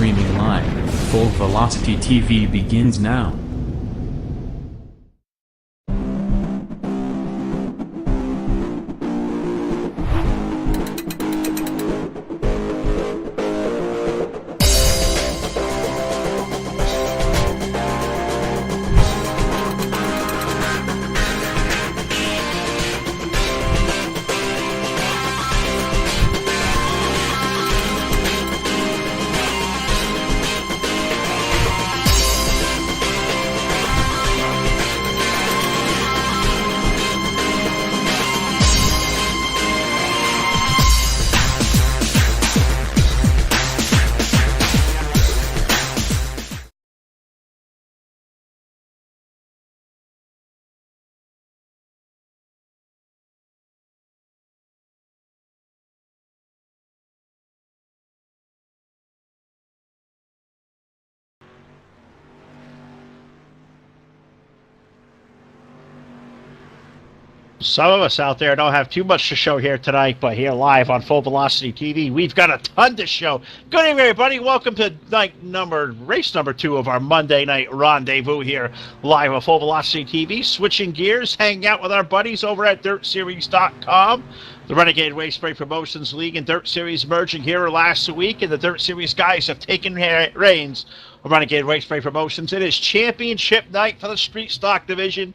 streaming live. Full Velocity TV begins now. Some of us out there don't have too much to show here tonight, but here live on Full Velocity TV, we've got a ton to show. Good evening, everybody. Welcome to race number 2 of our Monday night rendezvous here live on Full Velocity TV. Switching gears, hanging out with our buddies over at DirtSeries.com. The Renegade Raceway Promotions League and Dirt Series merging here last week, and the Dirt Series guys have taken reins of Renegade Raceway Promotions. It is championship night for the Street Stock Division.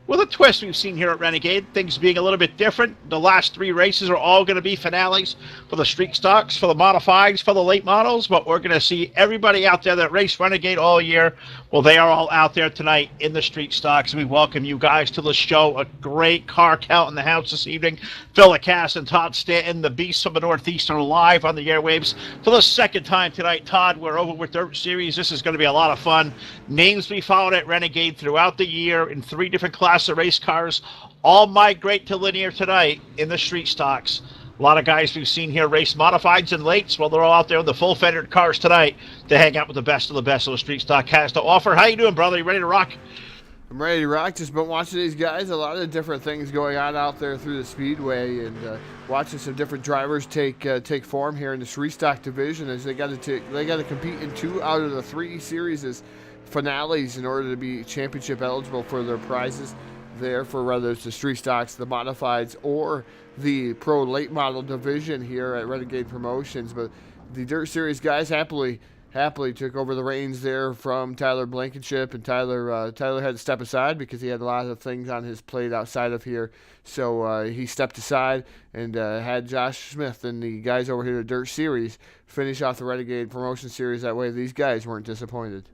With a twist we've seen here at Renegade, things being a little bit different. The last 3 races are all going to be finales for the street stocks, for the modifieds, for the late models, but we're going to see everybody out there that raced Renegade all year. Well, they are all out there tonight in the street stocks. We welcome you guys to the show. A great car count in the house this evening. Phil Lacasse and Todd Stanton, the Beasts of the Northeast, are live on the airwaves for the second time tonight. Todd, we're over with Dirt Series. This is going to be a lot of fun. Names we followed at Renegade throughout the year in 3 different classes of race cars all migrate to Lanier tonight in the street stocks. A lot of guys we've seen here race modifieds and lates. Well, they're all out there in the full-fendered cars tonight to hang out with the best of the street stock has to offer. How you doing, brother? You ready to rock? I'm ready to rock. Just been watching these guys. A lot of different things going on out there through the speedway, and watching some different drivers take form here in the street stock division, as they got to compete in 2 out of the 3 series finales in order to be championship eligible for their prizes there, for whether it's the street stocks, the modifieds, or the pro late model division here at Renegade Promotions. But the Dirt Series guys happily took over the reins there from Tyler Blankenship, and Tyler had to step aside because he had a lot of things on his plate outside of here. So he stepped aside and had Josh Smith and the guys over here at Dirt Series finish off the Renegade Promotion Series. That way these guys weren't disappointed.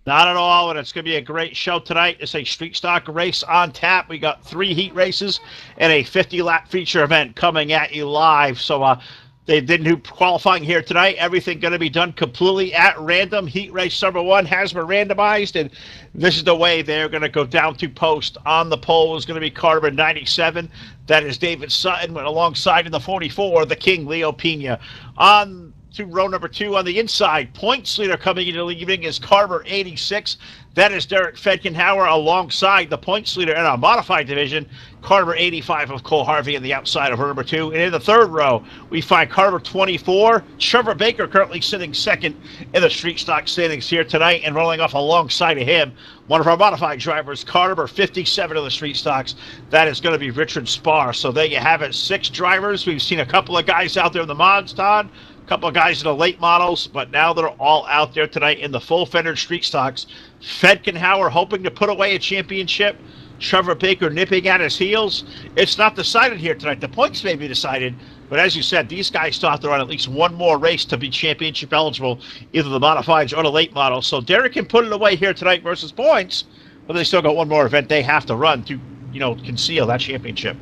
Not at all, and it's going to be a great show tonight. It's a street stock race on tap. We got 3 heat races and a 50-lap feature event coming at you live. So they didn't do qualifying here tonight. Everything going to be done completely at random. Heat race number 1 has been randomized, and this is the way they're going to go down to post. On the pole is going to be Carver 97. That is David Sutton, went alongside in the 44, the King Leo Pena. On to row number 2 on the inside, points leader coming into the evening is Carver 86. That is Derek Fedkenhauer alongside the points leader in our modified division, Carver 85 of Cole Harvey on the outside of row number 2. And in the 3rd row, we find Carver 24. Trevor Baker currently sitting 2nd in the street stock standings here tonight, and rolling off alongside of him, one of our modified drivers, Carver 57 of the street stocks. That is going to be Richard Spar. So there you have it, 6 drivers. We've seen a couple of guys out there in the mods, Todd. A couple of guys in the late models, but now they're all out there tonight in the full-fendered street stocks. Fedkenhauer hoping to put away a championship. Trevor Baker nipping at his heels. It's not decided here tonight. The points may be decided, but as you said, these guys thought they're on at least one more race to be championship eligible, either the modifieds or the late models. So Derek can put it away here tonight versus points, but they still got one more event they have to run to, conceal that championship.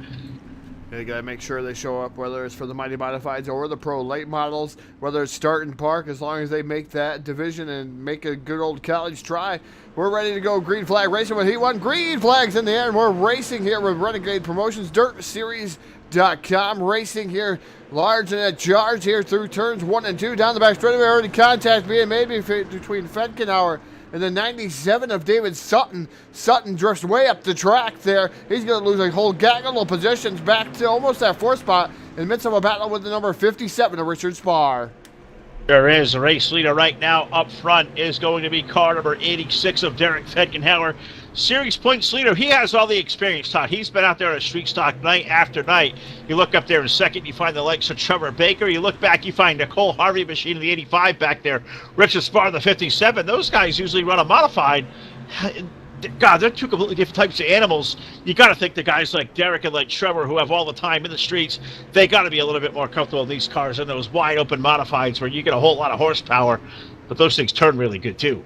They got to make sure they show up, whether it's for the Mighty Modifieds or the Pro Late Models, whether it's start and park, as long as they make that division and make a good old college try. We're ready to go. Green flag racing with Heat 1. Green flags in the air, and we're racing here with Renegade Promotions, DirtSeries.com. Racing here, large and at charge here through turns 1 and 2. Down the back straightaway, already contact being made between Fedkenhauer and the 97 of David Sutton. Sutton drifts way up the track there. He's going to lose a whole gaggle of positions back to almost that 4th spot in the midst of a battle with the number 57 of Richard Spar. There is. The race leader right now up front is going to be car number 86 of Derek Fetgenhauer. Series points leader. He has all the experience, Todd. He's been out there at street stock night after night. You look up there in second, you find the likes of Trevor Baker. You look back, you find Nicole Harvey machine in the 85 back there. Richard Spar the 57. Those guys usually run a modified. God, they're two completely different types of animals. You got to think the guys like Derek and like Trevor, who have all the time in the streets, they got to be a little bit more comfortable in these cars than those wide open modifieds where you get a whole lot of horsepower, but those things turn really good too.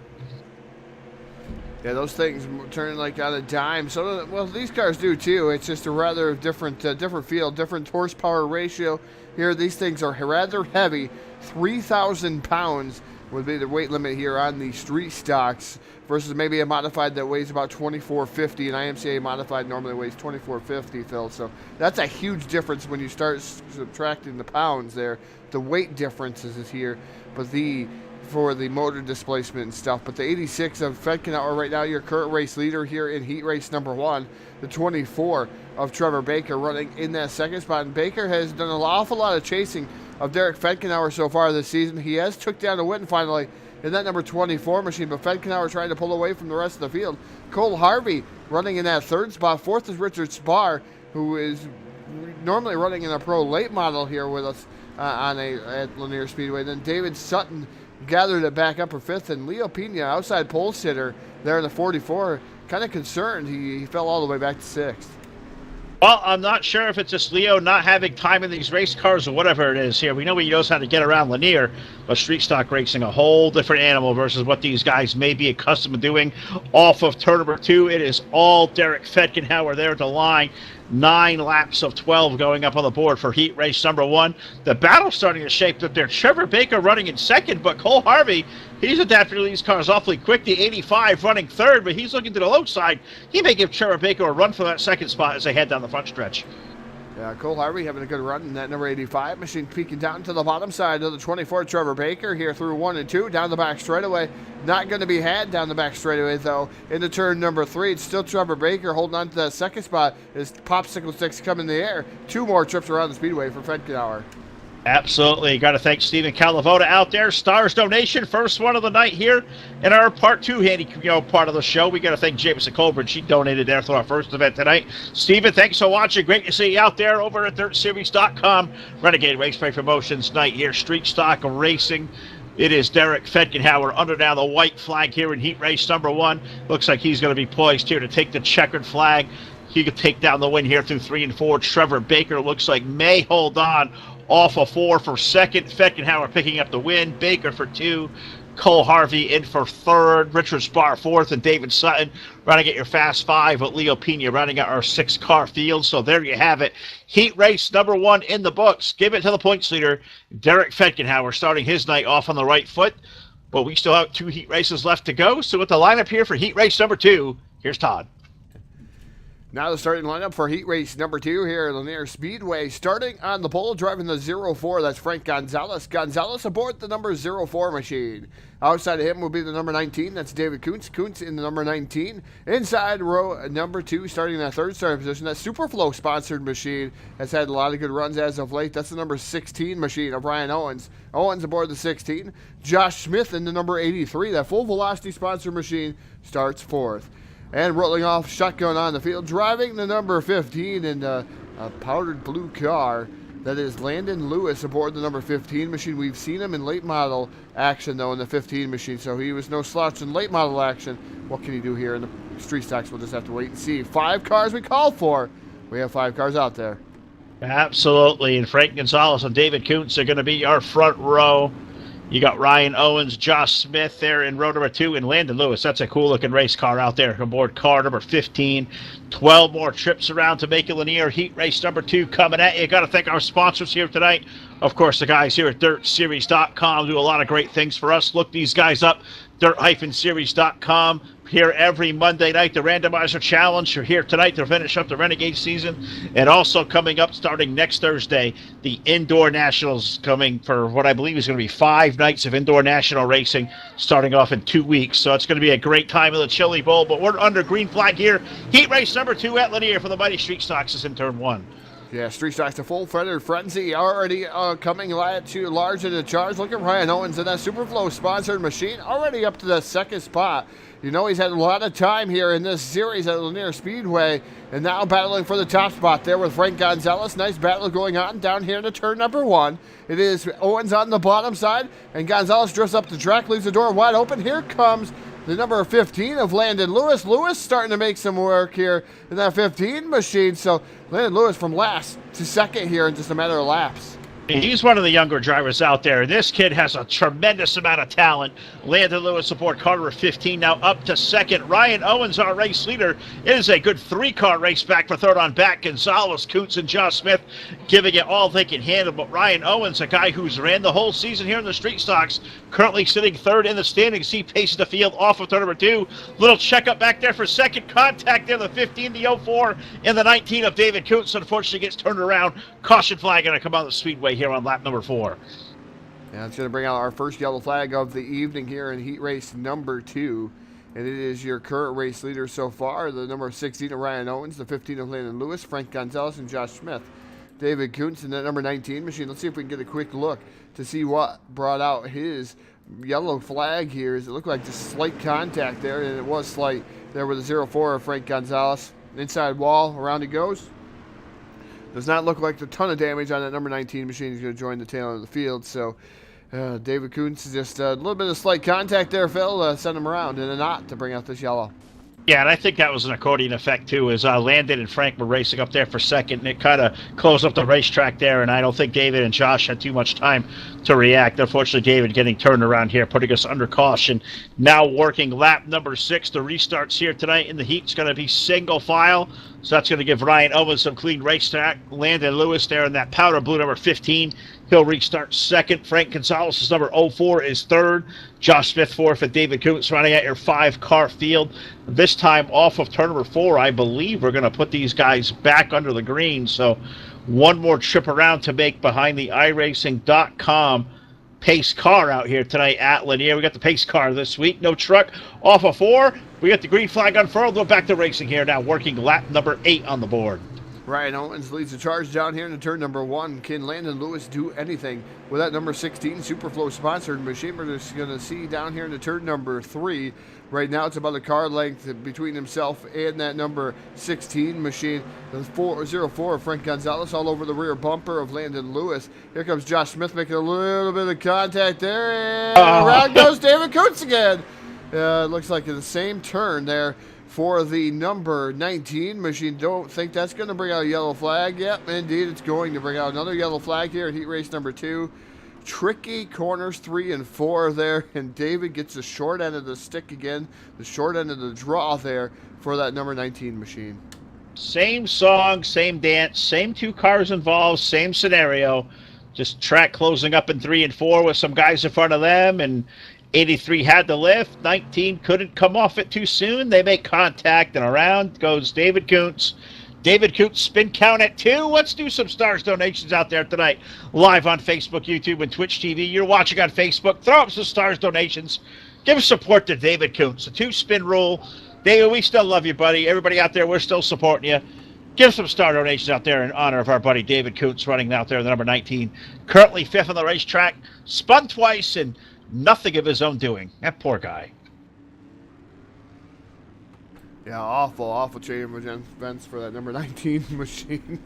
Yeah, those things turn like on a dime. So, well, these cars do too. It's just a rather different feel, different horsepower ratio. Here, these things are rather heavy. 3,000 pounds would be the weight limit here on the street stocks versus maybe a modified that weighs about 2450. An IMCA modified normally weighs 2450, Phil. So that's a huge difference when you start subtracting the pounds there. The weight differences is here, but for the motor displacement and stuff. But the 86 of Fetgenhauer right now, your current race leader here in heat race number 1. The 24 of Trevor Baker running in that second spot. And Baker has done an awful lot of chasing of Derek Fetgenhauer so far this season. He has took down a win finally in that number 24 machine, but Fetgenhauer trying to pull away from the rest of the field. Cole Harvey running in that third spot. Fourth is Richard Spar, who is normally running in a pro late model here with us at Lanier Speedway. Then David Sutton gathered it back up for fifth, and Leo Pena, outside pole sitter there in the 44, kind of concerned. He fell all the way back to sixth. Well, I'm not sure if it's just Leo not having time in these race cars or whatever it is here. We know he knows how to get around Lanier, but street stock racing, a whole different animal versus what these guys may be accustomed to doing. Off of turn number 2, it is all Derek Fetgenhauer there at the line. 9 laps of 12 going up on the board for heat race number 1. The battle's starting to shape up there. Trevor Baker running in second, but Cole Harvey, he's adapted to these cars awfully quick. The 85 running third, but he's looking to the low side. He may give Trevor Baker a run for that second spot as they head down the front stretch. Yeah, Cole Harvey having a good run in that number 85 machine, peeking down to the bottom side of the 24. Trevor Baker here through 1 and 2 down the back straightaway. Not going to be had down the back straightaway though. Into turn number 3, it's still Trevor Baker holding on to that second spot as popsicle sticks come in the air. 2 more trips around the speedway for Fetgenhauer. Absolutely. Got to thank Stephen Calavota out there. Stars donation, first one of the night here in our part 2 part of the show. We got to thank Jameson Colbert. She donated there for our first event tonight. Stephen, thanks for watching. Great to see you out there over at DirtSeries.com. Renegade Raceway Promotions night here. Street stock racing. It is Derek Fetgenhauer under now the white flag here in heat race number 1. Looks like he's going to be poised here to take the checkered flag. He could take down the win here through 3 and 4. Trevor Baker looks like may hold on. Off of 4 for second. Fetgenhauer picking up the win. Baker for 2. Cole Harvey in for 3rd. Richard Spar 4th. And David Sutton running at your Fast 5. With Leo Pena running at our 6-car field. So there you have it. Heat race number 1 in the books. Give it to the points leader, Derek Fetgenhauer, starting his night off on the right foot. But we still have 2 heat races left to go. So with the lineup here for heat race number 2, here's Todd. Now the starting lineup for heat race number 2 here at Lanier Speedway. Starting on the pole, driving the 04, that's Frank Gonzalez. Gonzalez aboard the number 04 machine. Outside of him will be the number 19, that's David Kuntz. Kuntz in the number 19. Inside row number 2, starting in that 3rd starting position, that Superflow sponsored machine has had a lot of good runs as of late. That's the number 16 machine of Ryan Owens. Owens aboard the 16. Josh Smith in the number 83, that Full Velocity sponsored machine starts 4th. And rolling off shotgun on the field, driving the number 15 in a powdered blue car. That is Landon Lewis aboard the number 15 machine. We've seen him in late model action, though, in the 15 machine, so he was no slouch in late model action. What can he do here in the street stocks? We'll just have to wait and see. 5 cars we called for. We have 5 cars out there. Absolutely, and Frank Gonzalez and David Kuntz are going to be our front row. You got Ryan Owens, Josh Smith there in row number 2, and Landon Lewis. That's a cool-looking race car out there aboard car number 15. 12 more trips around to make it Lanier. Heat race number 2 coming at you. Got to thank our sponsors here tonight. Of course, the guys here at DirtSeries.com do a lot of great things for us. Look these guys up, Dirt-Series.com. Here every Monday night, the Randomizer Challenge. You're here tonight to finish up the Renegade season. And also coming up starting next Thursday, the Indoor Nationals coming for what I believe is going to be 5 nights of indoor national racing starting off in 2 weeks. So it's going to be a great time in the Chili Bowl. But we're under green flag here. Heat race number 2 at Lanier for the Mighty Street Stocks is in turn 1. Yeah, Street Stock's a full-feathered frenzy already coming to large in the charge. Look at Ryan Owens in that Superflow sponsored machine already up to the second spot. You know he's had a lot of time here in this series at Lanier Speedway, and now battling for the top spot there with Frank Gonzalez. Nice battle going on down here in the turn number 1. It is Owens on the bottom side, and Gonzalez drifts up the track, leaves the door wide open. Here comes the number 15 of Landon Lewis. Lewis starting to make some work here in that 15 machine. So Landon Lewis from last to second here in just a matter of laps. He's one of the younger drivers out there. This kid has a tremendous amount of talent. Landon Lewis aboard car number 15, now up to second. Ryan Owens, our race leader. It is a good 3-car race back for third on back. Gonzalez, Kuntz, and Josh Smith giving it all they can handle. But Ryan Owens, a guy who's ran the whole season here in the street stocks, currently sitting third in the standings. He paces the field off of turn number 2. Little checkup back there for second. Contact there, the 15, the 04, and the 19 of David Kuntz. Unfortunately gets turned around. Caution flag going to come out of the speedway here on lap number 4. Yeah, it's going to bring out our first yellow flag of the evening here in heat race number 2. And it is your current race leader so far, the number 16 of Ryan Owens, the 15 of Landon Lewis, Frank Gonzalez, and Josh Smith. David Kuntz in that number 19 machine. Let's see if we can get a quick look to see what brought out his yellow flag here. It looked like just slight contact there, and it was slight there with the 04 of Frank Gonzalez. Inside wall, around he goes. Does not look like a ton of damage on that number 19 machine. He's going to join the tail end of the field. So David Kuntz, just a little bit of slight contact there, Phil. Send him around in a knot to bring out this yellow. Yeah, and I think that was an accordion effect, too, as Landon and Frank were racing up there for second, and it kind of closed up the racetrack there, and I don't think David and Josh had too much time to react. Unfortunately, David getting turned around here, putting us under caution. Now working lap number 6. The restarts here tonight in the heat is going to be single file, so that's going to give Ryan Owens some clean racetrack. Landon Lewis there in that powder blue number 15. He'll restart second. Frank Gonzalez's number 04 is third. Josh Smith fourth, and David Kuntz running at your 5-car field. This time off of turn number 4, I believe we're going to put these guys back under the green. So one more trip around to make behind the iRacing.com pace car out here tonight at Lanier. We got the pace car this week. No truck off of 4. We got the green flag unfurled. We're back to racing here now, working lap number 8 on the board. Ryan Owens leads the charge down here in turn number 1. Can Landon Lewis do anything with that number 16 Superflow sponsored machine? We're just going to see down here in turn number 3. Right now it's about a car length between himself and that number 16 machine. The 04 of Frank Gonzalez all over the rear bumper of Landon Lewis. Here comes Josh Smith making a little bit of contact there. And around goes David Kuntz again. Looks like in the same turn there for the number 19 machine. Don't think that's going to bring out a yellow flag. Yep, indeed, it's going to bring out another yellow flag here in heat race number 2. Tricky corners 3 and 4 there, and David gets the short end of the stick again, the short end of the draw there for that number 19 machine. Same song, same dance, same 2 cars involved, same scenario. Just track closing up in 3 and 4 with some guys in front of them, and 83 had the lift. 19 couldn't come off it too soon. They make contact, and around goes David Kuntz. David Kuntz, spin count at 2. Let's do some stars donations out there tonight. Live on Facebook, YouTube, and Twitch TV. You're watching on Facebook. Throw up some stars donations. Give support to David Kuntz. The 2-spin rule. David, we still love you, buddy. Everybody out there, we're still supporting you. Give some star donations out there in honor of our buddy David Kuntz running out there, the number 19. Currently 5th on the racetrack. Spun twice and nothing of his own doing. That poor guy. Yeah, awful chain of events for that number 19 machine.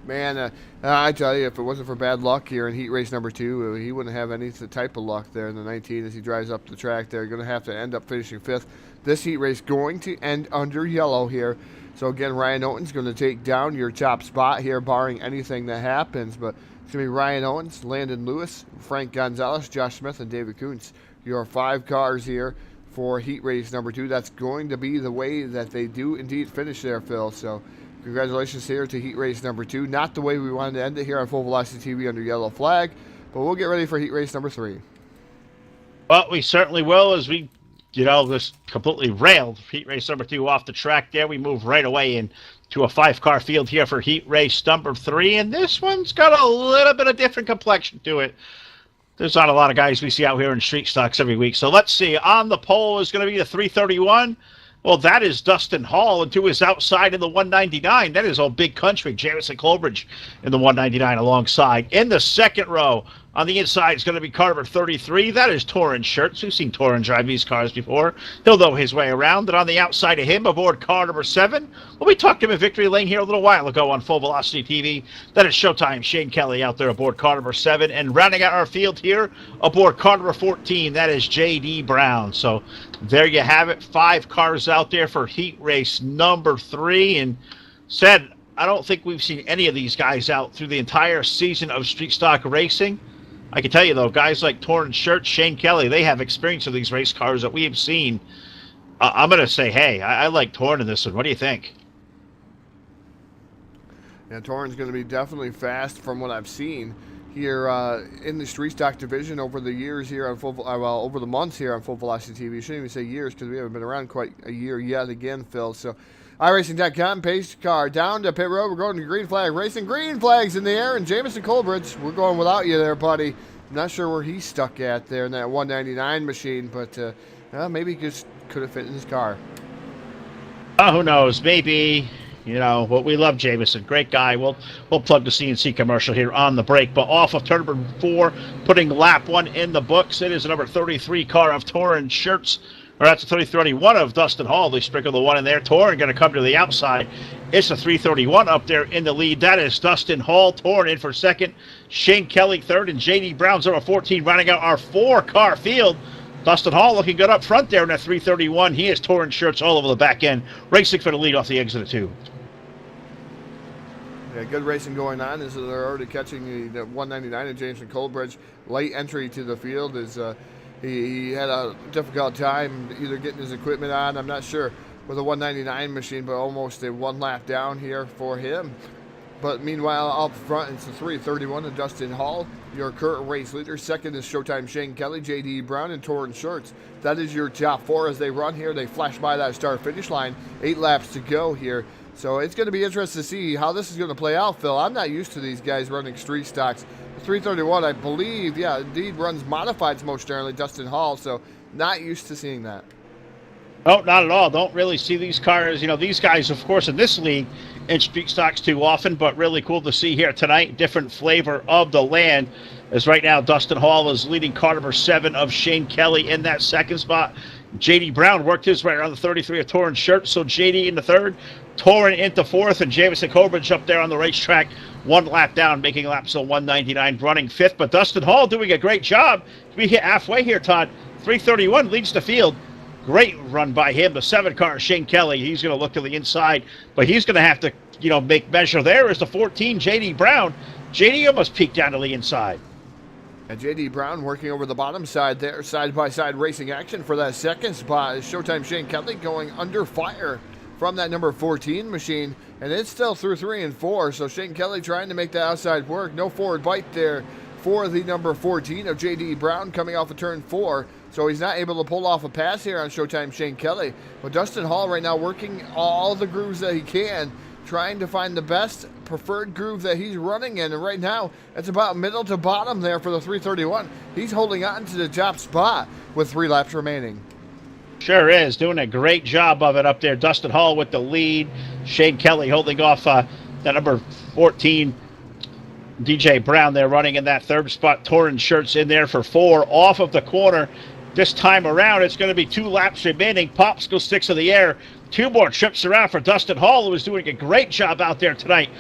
Man, I tell you, if it wasn't for bad luck here in heat race number 2, he wouldn't have any type of luck there in the 19 as he drives up the track there. Going to have to end up finishing 5th. This heat race going to end under yellow here. So again, Ryan Owens going to take down your top spot here, barring anything that happens. But it's going to be Ryan Owens, Landon Lewis, Frank Gonzalez, Josh Smith, and David Kuntz. Your 5 cars here for heat race number 2. That's going to be the way that they do indeed finish there, Phil. So congratulations here to heat race number 2. Not the way we wanted to end it here on Full Velocity TV under yellow flag, but we'll get ready for heat race number 3. Well, we certainly will, as we, just completely railed heat race number 2 off the track there. We move right away into a 5-car field here for heat race number 3, and this one's got a little bit of different complexion to it. There's not a lot of guys we see out here in street stocks every week. So let's see. On the pole is going to be the 331. Well, that is Dustin Hall, and to his outside in the 199, that is Old Big Country, Jamison Colbridge in the 199 alongside. In the second row, on the inside, is going to be car number 33. That is Torrin Shirts. We've seen Torrin drive these cars before. He'll know his way around. And on the outside of him, aboard car number 7, well, we talked to him in Victory Lane here a little while ago on Full Velocity TV. That is Showtime Shane Kelly out there aboard car number 7. And rounding out our field here, aboard car number 14, that is J.D. Brown. So there you have it. 5 cars out there for heat race number 3. And said, I don't think we've seen any of these guys out through the entire season of Street Stock Racing. I can tell you, though, guys like Torrin Shirts, Shane Kelly, they have experience of these race cars that we have seen. I'm going to say, hey, I like Torrin in this one. What do you think? Yeah, Torrin's going to be definitely fast from what I've seen here in the Street Stock division over the years here on over the months here on Full Velocity TV. You shouldn't even say years because we haven't been around quite a year yet again, Phil. So iRacing.com, pace car down to pit road. We're going to green flag racing. Green flags in the air, and Jamison Colbridge, we're going without you there, buddy. I'm not sure where he's stuck at there in that 199 machine, but maybe he just could have fit in his car. Oh, who knows? Maybe. You know, well, we love Jamison. Great guy. We'll plug the CNC commercial here on the break. But off of turn number 4, putting lap 1 in the books, it is the number 33 car of Torrin Shirts. Or that's the 331 of Dustin Hall. They sprinkle the 1 in there. Torrin going to come to the outside. It's the 331 up there in the lead. That is Dustin Hall. Torrin in for second. Shane Kelly third. And J.D. Brown's number 14 rounding out our 4-car field. Dustin Hall looking good up front there in that 331. He has Torrin Shirts all over the back end. Racing for the lead off the exit of 2. Yeah, good racing going on. As they're already catching the 199 of Jamison Colbridge. Late entry to the field is... He had a difficult time either getting his equipment on, I'm not sure, with a 199 machine, but almost a 1 lap down here for him. But meanwhile, up front, it's the 331 of Dustin Hall, your current race leader. Second is Showtime Shane Kelly, J.D. Brown, and Torrin Shirts. That is your top 4 as they run here. They flash by that start-finish line. 8 laps to go here. So it's going to be interesting to see how this is going to play out, Phil. I'm not used to these guys running street stocks. The 331, I believe, yeah, indeed runs modifieds most generally, Dustin Hall, so not used to seeing that. No, not at all. Don't really see these cars. You know, these guys, of course, in this league, in street stocks too often, but really cool to see here tonight. Different flavor of the land. As right now, Dustin Hall is leading car number 7 of Shane Kelly in that second spot. J.D. Brown worked his way around the 33 of Torrin Shirts, so J.D. in the third, Torrin into 4th, and Jamison Colbridge up there on the racetrack, 1 lap down, making laps till 199, running 5th. But Dustin Hall doing a great job. We hit halfway here, Todd. 331 leads the field. Great run by him. The 7-car, Shane Kelly, he's going to look to the inside, but he's going to have to, you know, make measure. There is the 14, J.D. Brown. J.D. almost peeked down to the inside. And J.D. Brown working over the bottom side there, side-by-side racing action for that second spot. Is Showtime Shane Kelly going under fire from that number 14 machine, and it's still through 3 and 4, so Shane Kelly trying to make the outside work. No forward bite there for the number 14 of J.D. Brown coming off of turn 4, so he's not able to pull off a pass here on Showtime Shane Kelly. But Dustin Hall right now working all the grooves that he can, trying to find the best preferred groove that he's running in, and right now it's about middle to bottom there for the 331. He's holding on to the top spot with 3 laps remaining. Sure is. Doing a great job of it up there. Dustin Hall with the lead. Shane Kelly holding off the number 14, DJ Brown there running in that third spot. Torrin Shirts in there for 4 off of the corner. This time around, it's going to be 2 laps remaining. Popsicle sticks in the air. 2 more trips around for Dustin Hall, who is doing a great job out there tonight.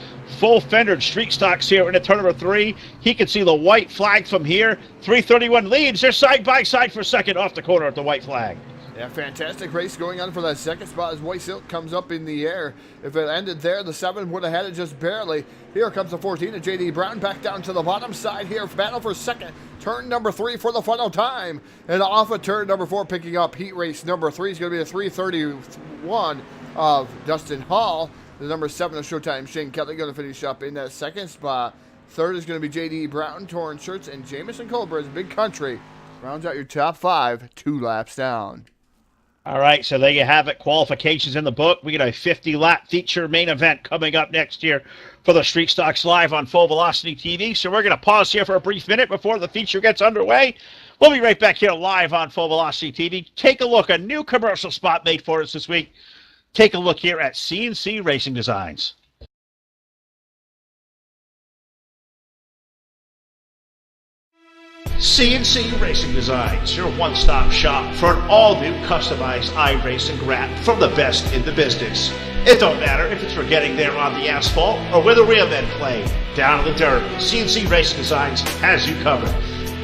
Full fendered street stocks here in the turn number 3. He can see the white flag from here. 331 leads. They're side by side for second off the corner at the white flag. Yeah, fantastic race going on for that second spot as White Silk comes up in the air. If it ended there, the 7 would have had it just barely. Here comes the 14 of J.D. Brown back down to the bottom side here. Battle for second. Turn number 3 for the final time. And off of turn number 4, picking up heat race number 3 is going to be the 331 of Dustin Hall. The number 7 of Showtime Shane Kelly going to finish up in that second spot. Third is going to be J.D. Brown, Torrin Shirts, and Jamison Colbridge. Big Country rounds out your top 5, 2 laps down. All right, so there you have it. Qualifications in the book. We got a 50-lap feature main event coming up next year for the Street Stocks Live on Full Velocity TV. So we're going to pause here for a brief minute before the feature gets underway. We'll be right back here live on Full Velocity TV. Take a look, a new commercial spot made for us this week. Take a look here at CNC Racing Designs. CNC Racing Designs, your one-stop shop for an all-new customized iRacing wrap from the best in the business. It don't matter if it's for getting there on the asphalt or where the real men play, down in the dirt. CNC Racing Designs has you covered.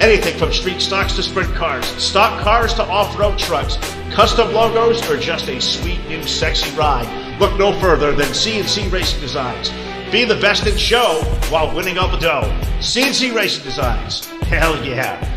Anything from street stocks to sprint cars, stock cars to off-road trucks, custom logos, or just a sweet new sexy ride. Look no further than CNC Racing Designs. Be the best in show while winning all the dough. CNC Racing Designs. Hell yeah.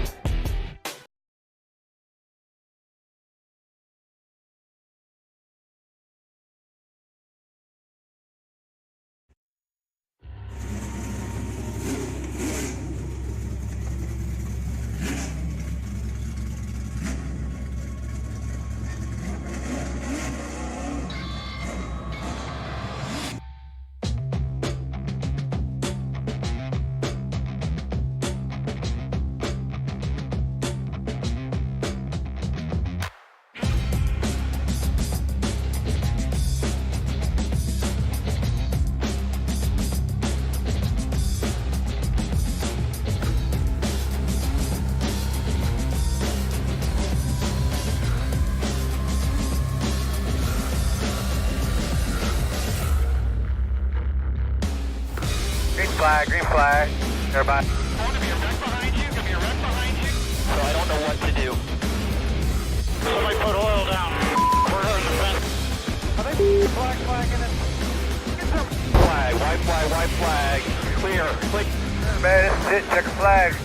Green flag. Everybody. Gonna be a wreck behind you, So I don't know what to do. Somebody put oil down. We're in the fence. Are they flagging it? Get some flag, white flag. Clear. Click. Man, this is it. Check the flag.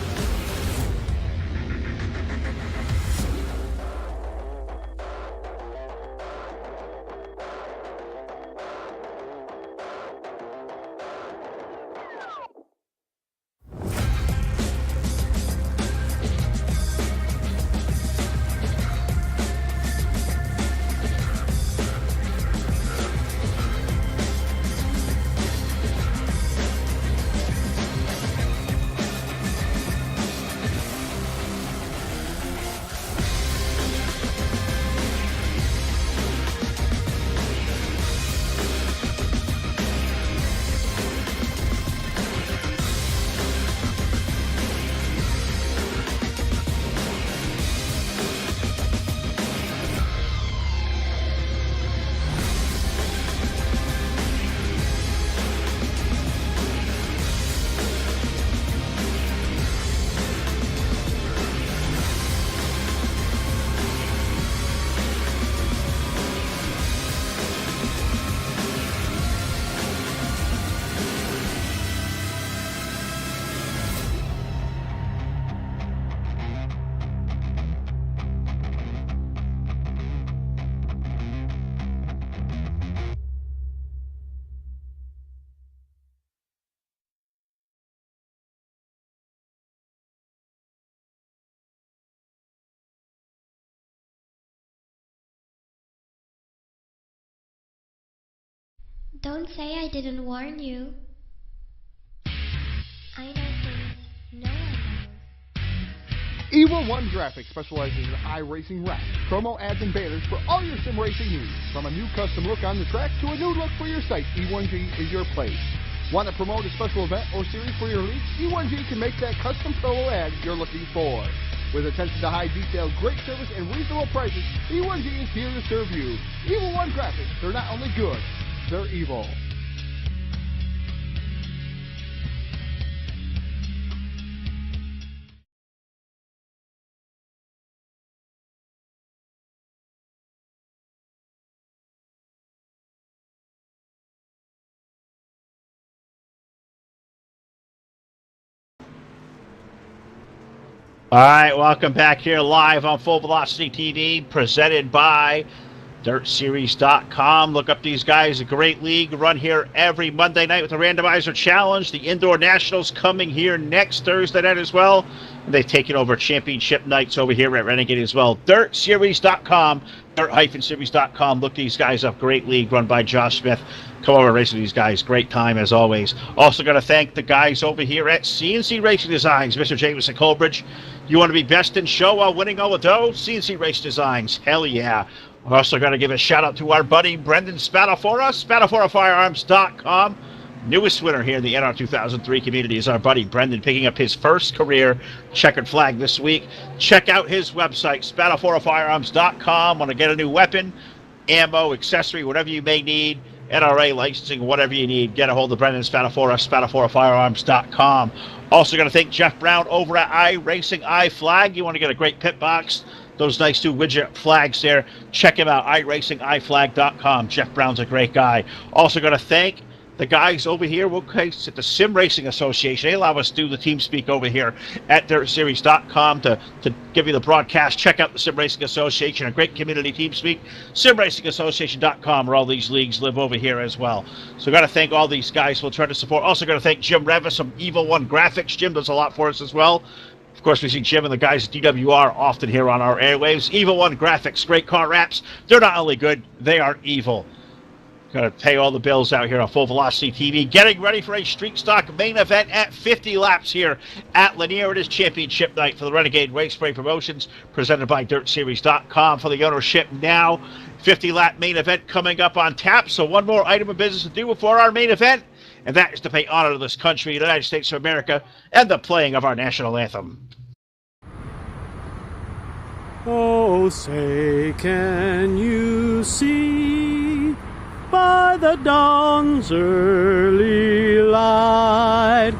Don't say I didn't warn you. I know things no one knows. E11 Graphics specializes in iRacing wraps, promo ads, and banners for all your sim racing needs. From a new custom look on the track to a new look for your site, E1G is your place. Want to promote a special event or series for your league? E1G can make that custom promo ad you're looking for. With attention to high detail, great service, and reasonable prices, E1G is here to serve you. E11 Graphics, they're not only good, they're evil. All right, welcome back here live on Full Velocity TV, presented by DirtSeries.com. Look up these guys, a great league run here every Monday night with the Randomizer Challenge. The Indoor Nationals coming here next Thursday night as well. They've taken over championship nights over here at Renegade as well. DirtSeries.com, dirt-series.com. Look these guys up. Great league run by Josh Smith. Come over and race with these guys. Great time as always. Also got to thank the guys over here at CNC Racing Designs. Mr. Jameson Colbridge, you want to be best in show while winning all the dough? CNC Race Designs. Hell yeah. We're also going to give a shout out to our buddy Brendan Spadafora, SpadaforaFirearms.com. Newest winner here in the NR 2003 community is our buddy Brendan, picking up his first career checkered flag this week. Check out his website, SpadaforaFirearms.com. Want to get a new weapon, ammo, accessory, whatever you may need, NRA licensing, whatever you need, get a hold of Brendan Spadafora, SpadaforaFirearms.com. Also going to thank Jeff Brown over at iRacing iFlag. You want to get a great pit box, those nice 2 widget flags there, check him out, iRacingIFlag.com. Jeff Brown's a great guy. Also going to thank the guys over here at the Sim Racing Association. They allow us to do the team speak over here at DirtSeries.com to give you the broadcast. Check out the Sim Racing Association, a great community team speak. SimRacingAssociation.com, where all these leagues live over here as well. So got to thank all these guys. We'll try to support. Also got to thank Jim Revis from Evil One Graphics. Jim does a lot for us as well. Of course, we see Jim and the guys at DWR often here on our airwaves. Evil One Graphics, great car wraps. They're not only good, they are evil. Got to pay all the bills out here on Full Velocity TV. Getting ready for a street stock main event at 50 laps here at Lanier. It is championship night for the Renegade Raceway Promotions, presented by DirtSeries.com for the ownership now. 50 lap main event coming up on tap. So one more item of business to do before our main event, and that is to pay honor to this country, the United States of America, and the playing of our national anthem. Oh, say, can you see by the dawn's early light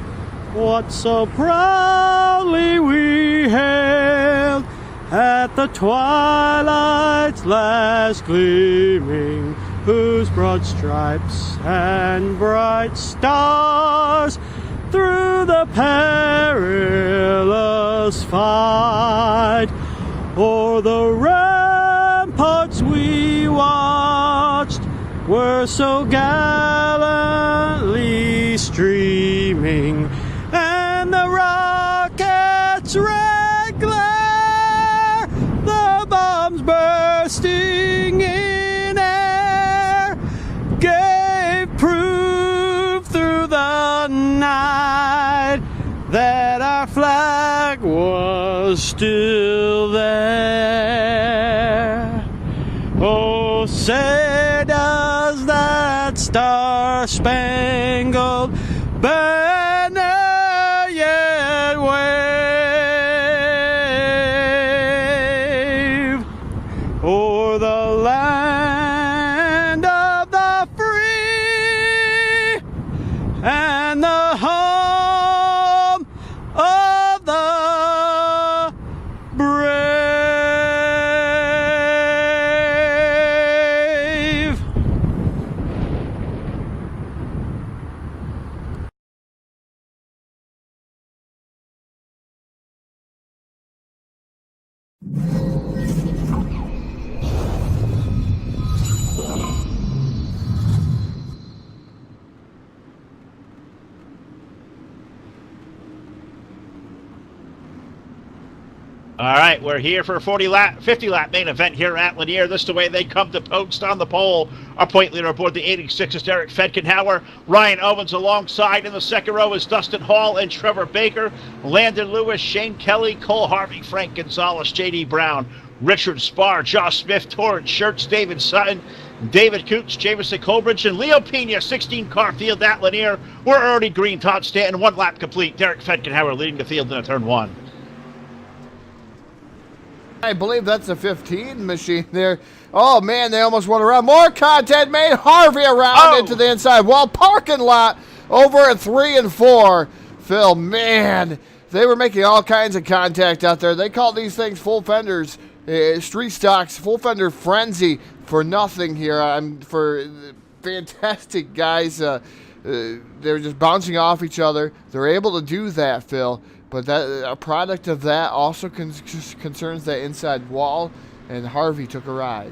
what so proudly we hailed at the twilight's last gleaming, whose broad stripes and bright stars through the perilous fight o'er the ramparts we watched were so gallantly streaming, and the rocket's red glare, the bombs bursting in air, gave proof through the night that our flag was still there. Oh, say does that star-spangled banner yet wave o'er the land of the free and the home of the brave? All right, we're here for a 50-lap main event here at Lanier. This is the way they come to post on the pole. Our point leader aboard the 86 is Derek Fedkenhauer. Ryan Owens alongside. In the second row is Dustin Hall and Trevor Baker. Landon Lewis, Shane Kelly, Cole Harvey, Frank Gonzalez, J.D. Brown, Richard Spar, Josh Smith, Torrance Shirts, David Sutton, David Coots, Jameson Colbridge, and Leo Pena. 16-car field at Lanier. We're already green, Todd Stanton, 1 lap complete. Derek Fedkenhauer leading the field in turn 1. I believe that's a 15 machine there. Oh, man, they almost went around. More content made. Harvey around into the inside wall. Parking lot over at 3 and 4. Phil, man, they were making all kinds of contact out there. They call these things full fenders, street stocks, full fender frenzy for nothing here. For fantastic guys. They're just bouncing off each other. They're able to do that, Phil. But that a product of that also concerns that inside wall, and Harvey took a ride.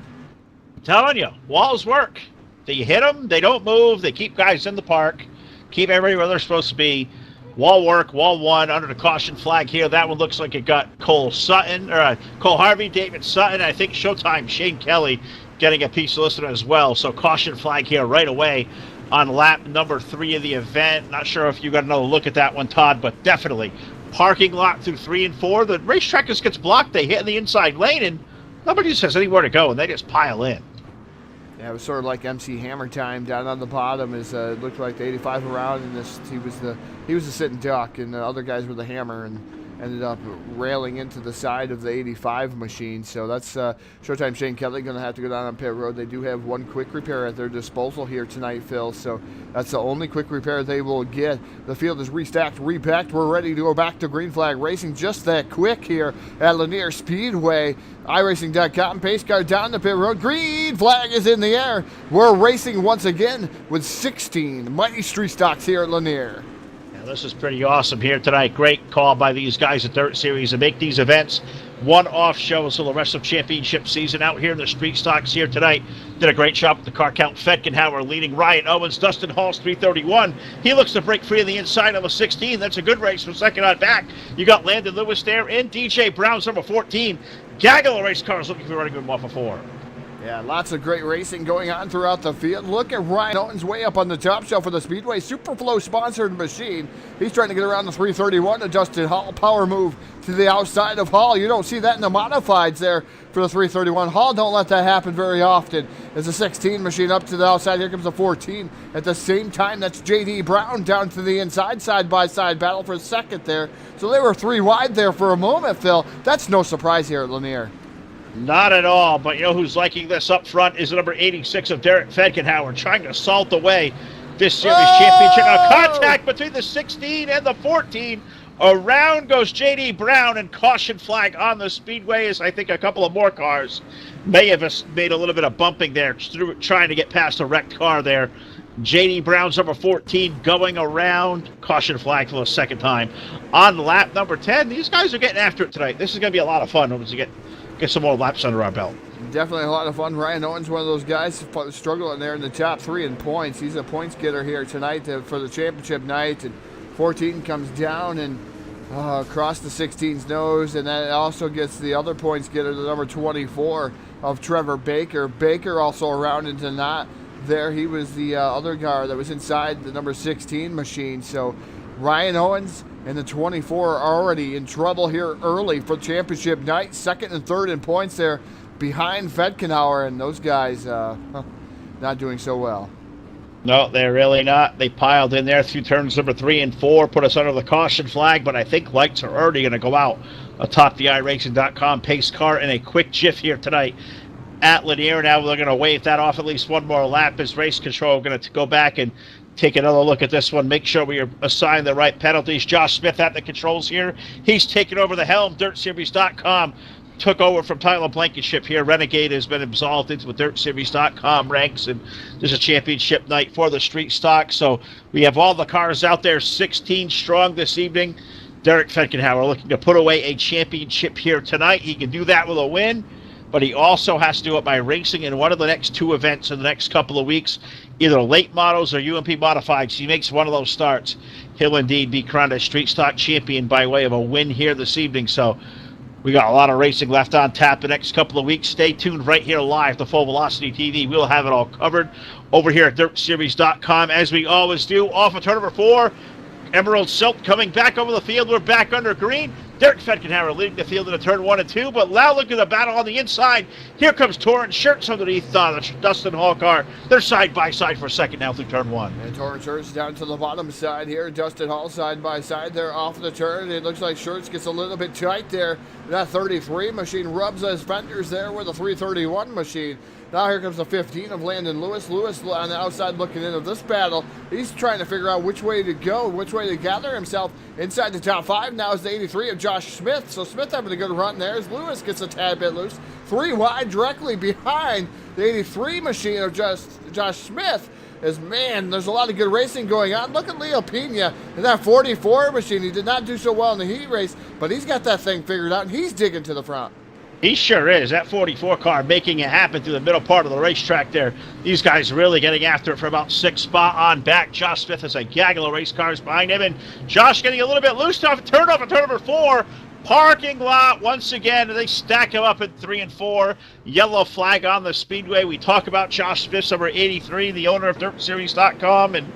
I'm telling you, walls work. They hit them, they don't move, they keep guys in the park, keep everybody where they're supposed to be. Wall work, wall one, under the caution flag here. That one looks like it got Cole Harvey, David Sutton, I think Showtime, Shane Kelly getting a piece listed as well. So caution flag here right away on lap number 3 of the event. Not sure if you got another look at that one, Todd, but definitely parking lot through 3 and 4. The racetrack just gets blocked. They hit in the inside lane, and nobody just has anywhere to go, and they just pile in. Yeah, it was sort of like MC Hammer time down on the bottom. It looked like the 85 around, and he was the sitting duck, and the other guys were the hammer, and ended up railing into the side of the 85 machine. So that's Showtime Shane Kelly going to have to go down on pit road. They do have one quick repair at their disposal here tonight, Phil. So that's the only quick repair they will get. The field is restacked, repacked. We're ready to go back to green flag racing just that quick here at Lanier Speedway. iRacing.com, pace car down the pit road. Green flag is in the air. We're racing once again with 16 mighty street stocks here at Lanier. This is pretty awesome here tonight. Great call by these guys at Dirt Series to make these events one-off shows for the rest of championship season out here in the street stocks here tonight. Did a great job with the car count. Fetkenhauer leading Ryan Owens. Dustin Hall's 331. He looks to break free on the inside of a 16. That's a good race from second on back. You got Landon Lewis there and DJ Brown's number 14. Gaggle of race cars looking for running good off of 4. Yeah, lots of great racing going on throughout the field. Look at Ryan Owens way up on the top shelf of the Speedway Superflow sponsored machine. He's trying to get around the 331 to Dustin Hall. Power move to the outside of Hall. You don't see that in the modifieds there for the 331. Hall don't let that happen very often. There's a 16 machine up to the outside. Here comes the 14. At the same time, that's J.D. Brown down to the inside, side-by-side battle for a second there. So they were 3 wide there for a moment, Phil. That's no surprise here at Lanier. Not at all, but you know who's liking this up front is the number 86 of Derek Fetkenhauer, trying to salt away this series championship. Now contact between the 16 and the 14. Around goes J.D. Brown, and caution flag on the speedway as I think a couple of more cars may have made a little bit of bumping there, trying to get past a wrecked car there. J.D. Brown's number 14 going around. Caution flag for the second time. On lap number 10, these guys are getting after it tonight. This is going to be a lot of fun once you get some more laps under our belt. Definitely a lot of fun. Ryan Owens, one of those guys struggling there in the top 3 in points. He's a points getter here tonight for the championship night. And 14 comes down and across the 16's nose, and that also gets the other points getter, the number 24 of Trevor Baker. Baker also around into not there. He was the other car that was inside the number 16 machine. So Ryan Owens and the 24 are already in trouble here early for championship night. Second and third in points there behind Fetkenhauer, and those guys not doing so well. No, they're really not. They piled in there through turns number 3 and 4, put us under the caution flag, but I think lights are already going to go out atop the iRacing.com pace car in a quick jiff here tonight at Lanier. Now they're going to wave that off at least one more lap as race control going to go back and take another look at this one. Make sure we are assigned the right penalties. Josh Smith at the controls here. He's taking over the helm. DirtSeries.com took over from Tyler Blankenship here. Renegade has been absolved into the DirtSeries.com ranks, and this is a championship night for the street stock. So we have all the cars out there, 16 strong this evening. Derek Fetkenhauer looking to put away a championship here tonight. He can do that with a win, but he also has to do it by racing in one of the next 2 events in the next couple of weeks, either late models or UMP modifieds. He makes one of those starts, he'll indeed be crowned a street stock champion by way of a win here this evening. So we got a lot of racing left on tap the next couple of weeks. Stay tuned right here live to Full Velocity TV. We'll have it all covered over here at DirtSeries.com, as we always do. Off of turn number 4, Emerald Silk coming back over the field. We're back under green. Derek Fetkenhauer leading the field into turn 1 and 2, but now look at the battle on the inside. Here comes Torrance Shirts underneath the Dustin Hall car. They're side by side for a second now through turn 1. And Torrance Shirts down to the bottom side here. Dustin Hall side by side. They're off the turn. It looks like Shirts gets a little bit tight there. That 33 machine rubs his fenders there with a 331 machine. Now here comes the 15 of Landon Lewis. Lewis on the outside looking into this battle. He's trying to figure out which way to go, which way to gather himself. Inside the top 5 now is the 83 of Josh Smith. So Smith having a good run there as Lewis gets a tad bit loose. 3 wide directly behind the 83 machine of Josh Smith. As, man, there's a lot of good racing going on. Look at Leo Pena in that 44 machine. He did not do so well in the heat race, but he's got that thing figured out, and he's digging to the front. He sure is. That 44 car making it happen through the middle part of the racetrack there. These guys really getting after it for about 6th spot on back. Josh Smith has a gaggle of race cars behind him, and Josh getting a little bit loose off turn number 4. Parking lot once again, and they stack him up at 3 and 4. Yellow flag on the speedway. We talk about Josh Smith, number 83, the owner of DirtSeries.com, and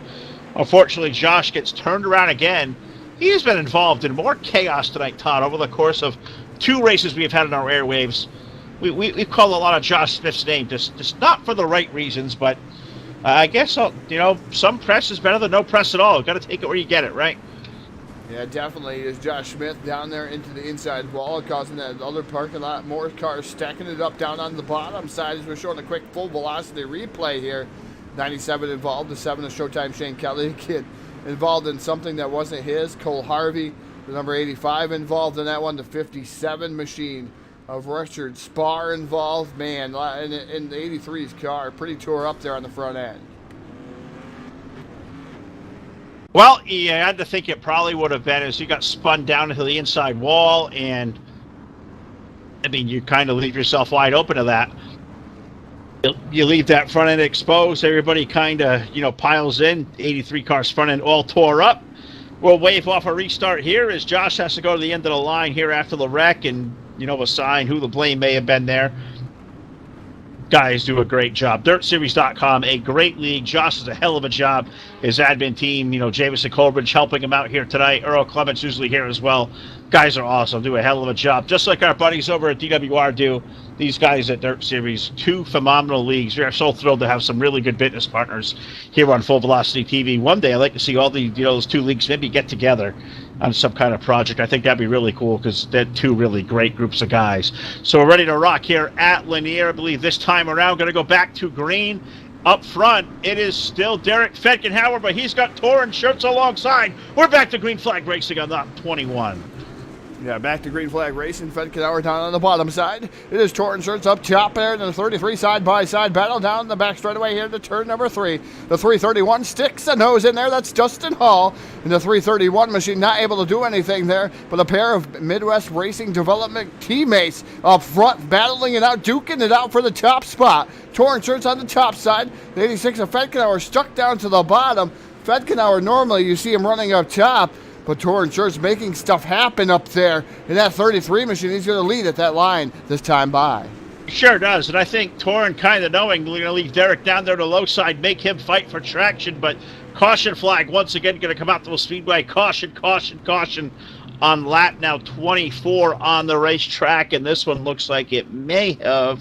unfortunately Josh gets turned around again. He has been involved in more chaos tonight, Todd, over the course of 2 races we have had in our airwaves. We call a lot of Josh Smith's name, just not for the right reasons, but I guess, some press is better than no press at all. Got to take it where you get it, right? Yeah, definitely. Is Josh Smith down there into the inside wall, causing that other parking lot. More cars stacking it up down on the bottom side as we're showing a quick full velocity replay here. 97 involved, the 7 of Showtime Shane Kelly kid involved in something that wasn't his. Cole Harvey, the number 85, involved in that one. The 57 machine of Richard Spar involved. Man, in the 83's car, pretty tore up there on the front end. Well, you had to think it probably would have been as you got spun down into the inside wall, and I mean, you kind of leave yourself wide open to that. You leave that front end exposed, everybody kind of, piles in. 83 cars front end all tore up. We'll wave off a restart here as Josh has to go to the end of the line here after the wreck and, assign who the blame may have been there. Guys do a great job. DirtSeries.com, a great league. Josh does a hell of a job. His admin team, Jameson Colbridge helping him out here tonight. Earl Clements usually here as well. Guys are awesome. Do a hell of a job. Just like our buddies over at DWR do. These guys at Dirt Series, 2 phenomenal leagues. We are so thrilled to have some really good business partners here on Full Velocity TV. One day I'd like to see all the those 2 leagues maybe get together on some kind of project. I think that'd be really cool because they're 2 really great groups of guys. So we're ready to rock here at Lanier. I believe this time around going to go back to green. Up front, it is still Derek Fetkenhauer, but he's got Torrin Shirts alongside. We're back to green flag racing on lap 21. Yeah, back to green flag racing. Fetkenhauer down on the bottom side. It is Torrin Shirts up top there in the 33 side-by-side battle down the back straightaway here to turn number 3. The 331 sticks a nose in there. That's Dustin Hall. And the 331 machine not able to do anything there, but a pair of Midwest Racing Development teammates up front battling it out, duking it out for the top spot. Torrin Shirts on the top side. The 86 of Fetkenhauer stuck down to the bottom. Fetkenhauer, normally you see him running up top, but Torrin Shirts making stuff happen up there in that 33 machine. He's going to lead at that line this time by. He sure does, and I think Torrin kind of knowing we're going to leave Derek down there to the low side, make him fight for traction, but caution flag once again going to come out to the speedway. Caution, caution, caution on lap now 24 on the racetrack, and this one looks like it may have...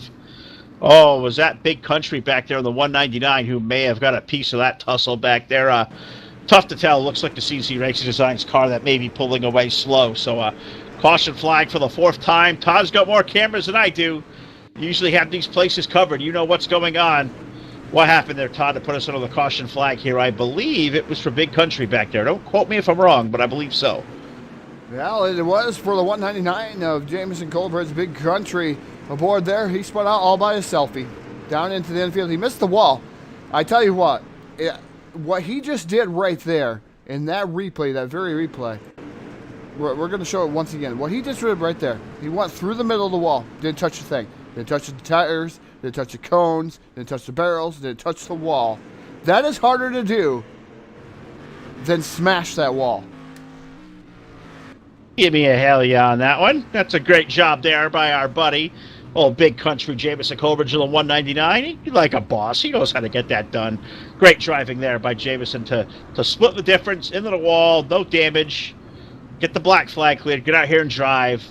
Oh, was that Big Country back there on the 199 who may have got a piece of that tussle back there? Tough to tell. Looks like the CC Racing Designs car that may be pulling away slow. So caution flag for the 4th time. Todd's got more cameras than I do. Usually have these places covered. You know what's going on. What happened there, Todd, to put us under the caution flag here? I believe it was for Big Country back there. Don't quote me if I'm wrong, but I believe so. Well, it was for the 199 of Jameson Colbridge Big Country aboard there. He spun out all by a selfie down into the infield. He missed the wall. I tell you what he just did right there in that replay, that very replay, we're going to show it once again. What he just did right there, he went through the middle of the wall, didn't touch the thing, didn't touch the tires, didn't touch the cones, didn't touch the barrels, didn't touch the wall. That is harder to do than smash that wall. Give me a hell yeah on that one. That's a great job there by our buddy. Oh, Big Country Jameson Colbridge on the 199. He's like a boss. He knows how to get that done. Great driving there by Jameson to split the difference into the wall. No damage. Get the black flag cleared. Get out here and drive.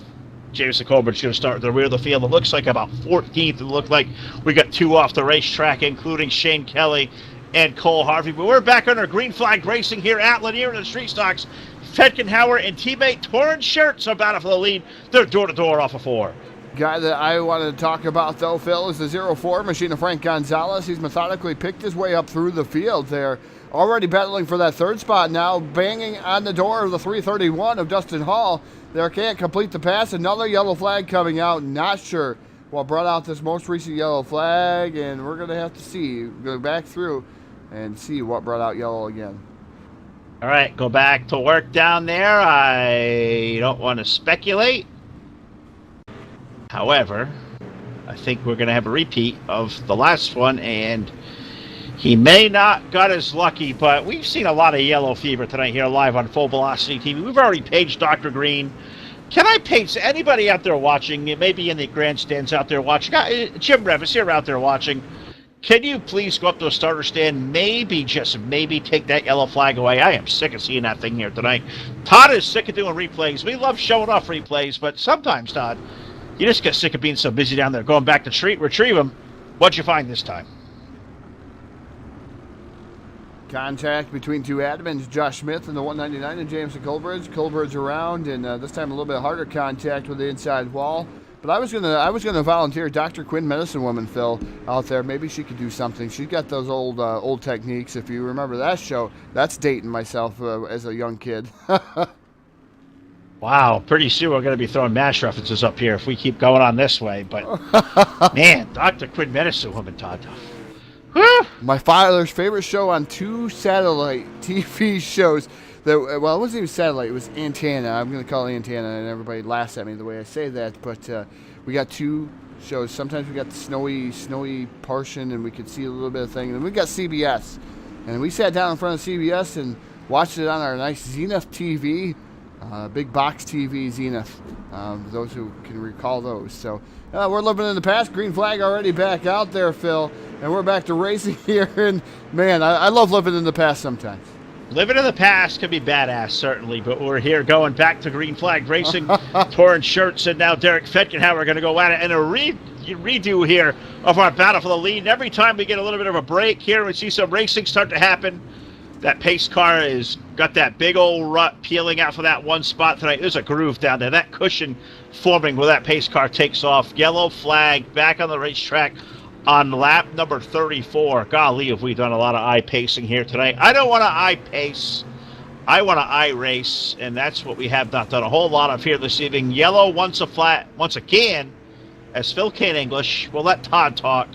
Jameson Colbridge going to start at the rear of the field. It looks like about 14th. It looked like we got 2 off the racetrack, including Shane Kelly and Cole Harvey. But we're back under green flag racing here at Lanier in the street stocks. Fetkenhauer and teammate Torrin Shirts are battle for the lead. They're door-to-door off of 4. Guy that I wanted to talk about, though, Phil, is the 04 machine of Frank Gonzalez. He's methodically picked his way up through the field there. Already battling for that 3rd spot now, banging on the door of the 331 of Dustin Hall. There can't complete the pass. Another yellow flag coming out. Not sure what brought out this most recent yellow flag, and we're going to have to see. Go back through and see what brought out yellow again. All right, go back to work down there. I don't want to speculate. However, I think we're going to have a repeat of the last one, and he may not got as lucky, but we've seen a lot of yellow fever tonight here live on Full Velocity TV. We've already paged Dr. Green. Can I page anybody out there watching, maybe in the grandstands out there watching, Jim Revis, you're out there watching, can you please go up to the starter stand, maybe, just maybe take that yellow flag away? I am sick of seeing that thing here tonight. Todd is sick of doing replays. We love showing off replays, but sometimes, Todd, you just get sick of being so busy down there, going back to retrieve them. What'd you find this time? Contact between two admins, Josh Smith and the 199 and Jameson Colbridge. Colbridge around, and this time a little bit harder contact with the inside wall. But I was gonna volunteer Dr. Quinn, Medicine Woman, Phil, out there. Maybe she could do something. She's got those old techniques. If you remember that show, that's dating myself as a young kid. Wow, pretty soon we're going to be throwing MASH references up here if we keep going on this way. But, man, Dr. Quinn, Medicine Woman, Todd. My father's favorite show on 2 satellite TV shows. That, well, it wasn't even satellite. It was antenna. I'm going to call it antenna, and everybody laughs at me the way I say that. But we got 2 shows. Sometimes we got the snowy portion, and we could see a little bit of thing. And we got CBS. And we sat down in front of CBS and watched it on our nice Zenith TV. Big box TV Zenith, those who can recall those. So we're living in the past. Green flag already back out there, Phil, and we're back to racing here. And man, I love living in the past sometimes. Living in the past can be badass, certainly, but we're here going back to green flag racing. Torrance Shirts and now Derek Fetkenhauer are going to go at it in a redo here of our battle for the lead. And every time we get a little bit of a break here, we see some racing start to happen. That pace car has got that big old rut peeling out for that one spot tonight. There's a groove down there. That cushion forming where that pace car takes off. Yellow flag back on the racetrack on lap number 34. Golly, have we done a lot of I-pacing here tonight. I don't want to I-pace. I want to I-race, and that's what we have not done a whole lot of here this evening. Yellow once again, as Phil Kane English. We'll let Todd talk.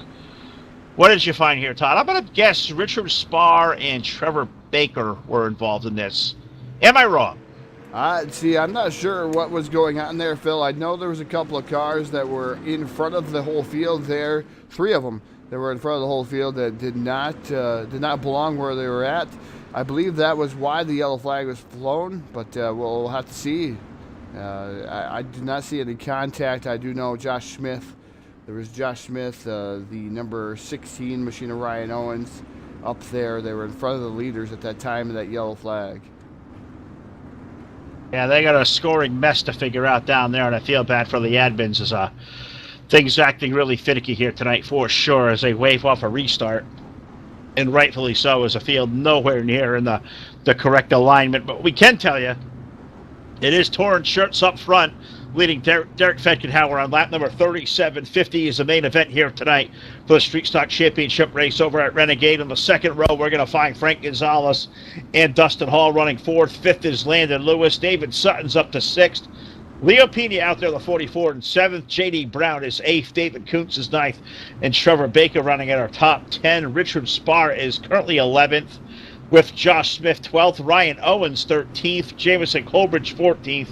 What did you find here, Todd? I'm going to guess Richard Sparr and Trevor Baker were involved in this. Am I wrong? See, I'm not sure what was going on there, Phil. I know there was a couple of cars that were in front of the whole field there. 3 of them that were in front of the whole field that did not belong where they were at. I believe that was why the yellow flag was flown, but we'll have to see. I did not see any contact. I do know Josh Smith. There was Josh Smith, the number 16 machine of Ryan Owens, up there. They were in front of the leaders at that time of that yellow flag. Yeah, they got a scoring mess to figure out down there, and I feel bad for the admins as things acting really finicky here tonight for sure as they wave off a restart. And rightfully so, as a field nowhere near in the correct alignment. But we can tell you, it is Torrance Shirts up front, leading Derek Fetkenhauer on lap number 37.50 is the main event here tonight for the Street Stock Championship race over at Renegade. In the second row, we're going to find Frank Gonzalez and Dustin Hall running 4th. 5th is Landon Lewis. David Sutton's up to 6th. Leo Pena out there, the 44 and 7th. J.D. Brown is 8th. David Kuntz is 9th. And Trevor Baker running at our top 10. Richard Sparr is currently 11th with Josh Smith 12th. Ryan Owens 13th. Jameson Colbridge 14th.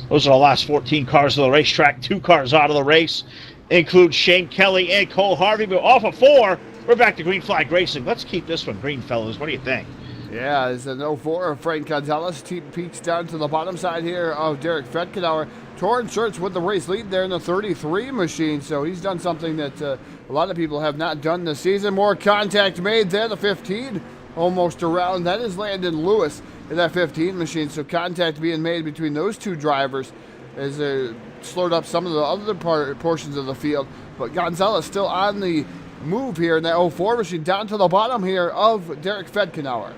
Those are the last 14 cars of the racetrack. 2 cars out of the race include Shane Kelly and Cole Harvey. But off of 4, we're back to green flag racing. Let's keep this one green, fellas. What do you think? Yeah, it's an 04. Frank Gonzalez peeks down to the bottom side here of Derek Fetkenhauer. Torrance Shirts with the race lead there in the 33 machine. So he's done something that a lot of people have not done this season. More contact made there, the 15. Almost around. That is Landon Lewis in that 15 machine. So contact being made between those 2 drivers as they slowed up some of the other portions of the field. But Gonzalez still on the move here in that 04 machine down to the bottom here of Derek Fetkenhauer.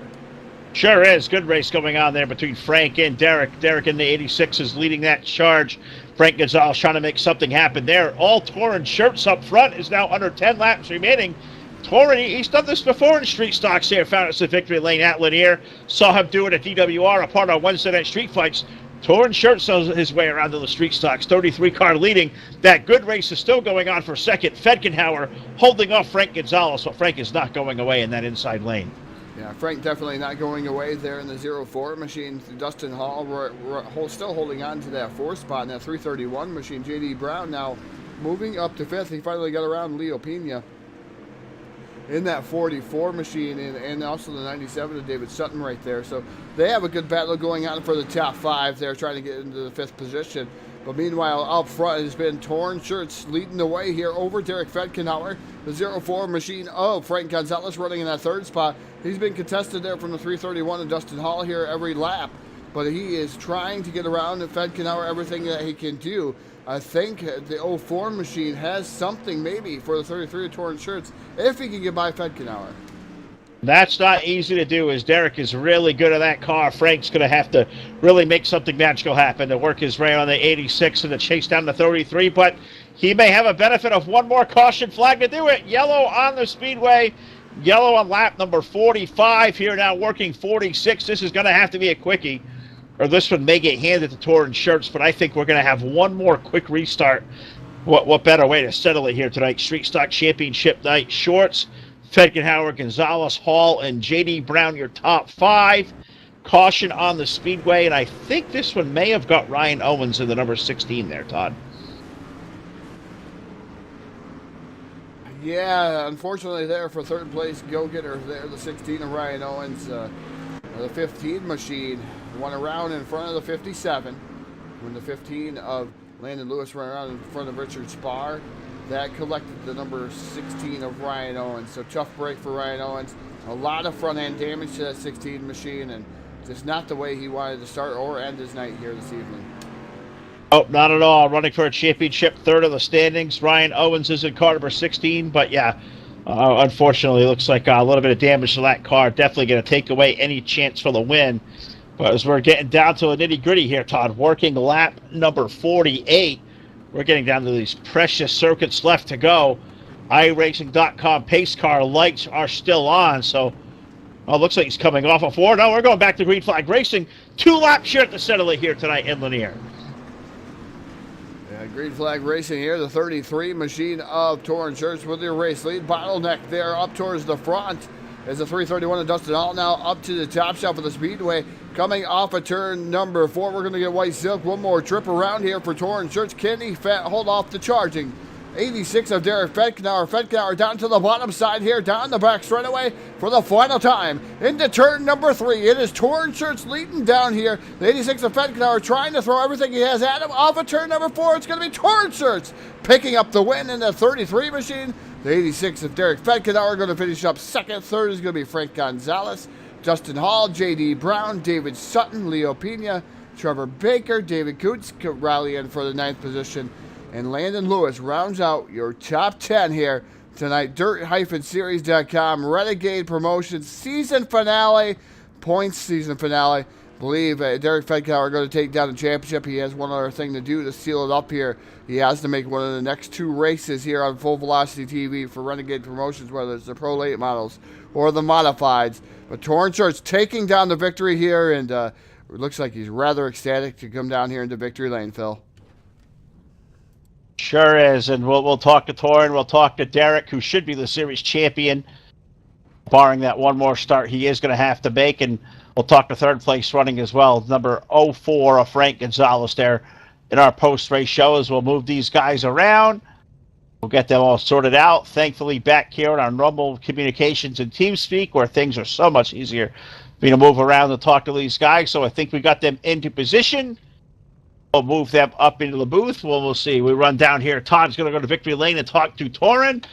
Sure is. Good race going on there between Frank and Derek. Derek in the 86 is leading that charge. Frank Gonzalez trying to make something happen there. All Torrance Shirts up front is now under 10 laps remaining. Torrance, he's done this before in street stocks here. Found us at victory lane at Lanier. Saw him do it at DWR, a part of Wednesday night street fights. Torrance Shirts knows his way around to the street stocks. 33 car leading. That good race is still going on for second. Fetkenhauer holding off Frank Gonzalez, but Frank is not going away in that inside lane. Yeah, Frank definitely not going away there in the 04 machine. Dustin Hall still holding on to that 4th spot in that 331 machine. J.D. Brown now moving up to 5th. He finally got around Leo Pena in that 44 machine, and also the 97 of David Sutton right there. So they have a good battle going on for the top 5 there, trying to get into the 5th position. But meanwhile, up front has been Torn Shirts leading the way here over Derek Fedkenauer. The 04 machine of Frank Gonzalez running in that 3rd spot. He's been contested there from the 331 of Dustin Hall here every lap. But he is trying to get around Fedkenauer everything that he can do. I think the 04 machine has something maybe for the 33 of Torn Shirts if he can get by Fedkenauer. That's not easy to do, as Derek is really good at that car. Frank's going to have to really make something magical happen to work his way on the 86 and to chase down the 33, but he may have a benefit of one more caution flag to do it. Yellow on the speedway, yellow on lap number 45 here now, working 46. This is going to have to be a quickie, or this one may get handed to Torn Shirts, but I think we're going to have one more quick restart. What better way to settle it here tonight? Street Stock Championship night. Shorts, Fedkenauer, Gonzalez, Hall, and J.D. Brown, your top 5. Caution on the speedway, and I think this one may have got Ryan Owens in the number 16 there, Todd. Yeah, unfortunately there for 3rd place go-getter there, the 16 of Ryan Owens. The 15 machine won around in front of the 57. When the 15 of Landon Lewis ran around in front of Richard Spar, that collected the number 16 of Ryan Owens. So tough break for Ryan Owens. A lot of front end damage to that 16 machine, and just not the way he wanted to start or end his night here this evening. Oh, not at all. Running for a championship, 3rd of the standings. Ryan Owens is in car number 16, but yeah, unfortunately, it looks like a little bit of damage to that car. Definitely going to take away any chance for the win. But as we're getting down to the nitty-gritty here, Todd, working lap number 48, we're getting down to these precious circuits left to go. iRacing.com pace car lights are still on, so it looks like he's coming off a 4. No, we're going back to Green Flag Racing. 2 laps here to settle it here tonight in Lanier. Yeah, Green Flag Racing here, the 33 machine of Torn Shirts with your race lead. Bottleneck there up towards the front as the 331 of Dustin Hall now up to the top shelf of the speedway. Coming off of turn number 4, we're going to get White Silk. One more trip around here for Torn Shirts. Can he hold off the charging 86 of Derek Fedkenauer. Fedkenauer down to the bottom side here, down the back straightaway for the final time. Into turn number 3. It is Torn Shirts leading down here. The 86 of Fedkenauer trying to throw everything he has at him. Off of turn number 4, it's going to be Torn Shirts picking up the win in the 33 machine. The 86 of Derek Fedkenauer going to finish up second. Third is going to be Frank Gonzalez, Justin Hall, J.D. Brown, David Sutton, Leo Pena, Trevor Baker, David Coots rally in for the 9th position. And Landon Lewis rounds out your top 10 here tonight. Dirt-Series.com, Renegade Promotions, season finale, points season finale. Believe Derek Fedkenauer going to take down the championship. He has one other thing to do to seal it up here. He has to make one of the next 2 races here on Full Velocity TV for Renegade Promotions, whether it's the Pro Late models or the modifieds. But Torn Shirts taking down the victory here, and it looks like he's rather ecstatic to come down here into victory lane, Phil. Sure is, and we'll talk to Torrin, we'll talk to Derek, who should be the series champion. Barring that one more start he is going to have to make, and we'll talk to 3rd place running as well, number 04 of Frank Gonzalez there in our post-race show as we'll move these guys around. We'll get them all sorted out. Thankfully, back here on our normal communications and TeamSpeak, where things are so much easier for me to move around and talk to these guys, so I think we got them into position. We'll move them up into the booth. We'll see. We run down here. Todd's going to go to victory lane and talk to Torrin.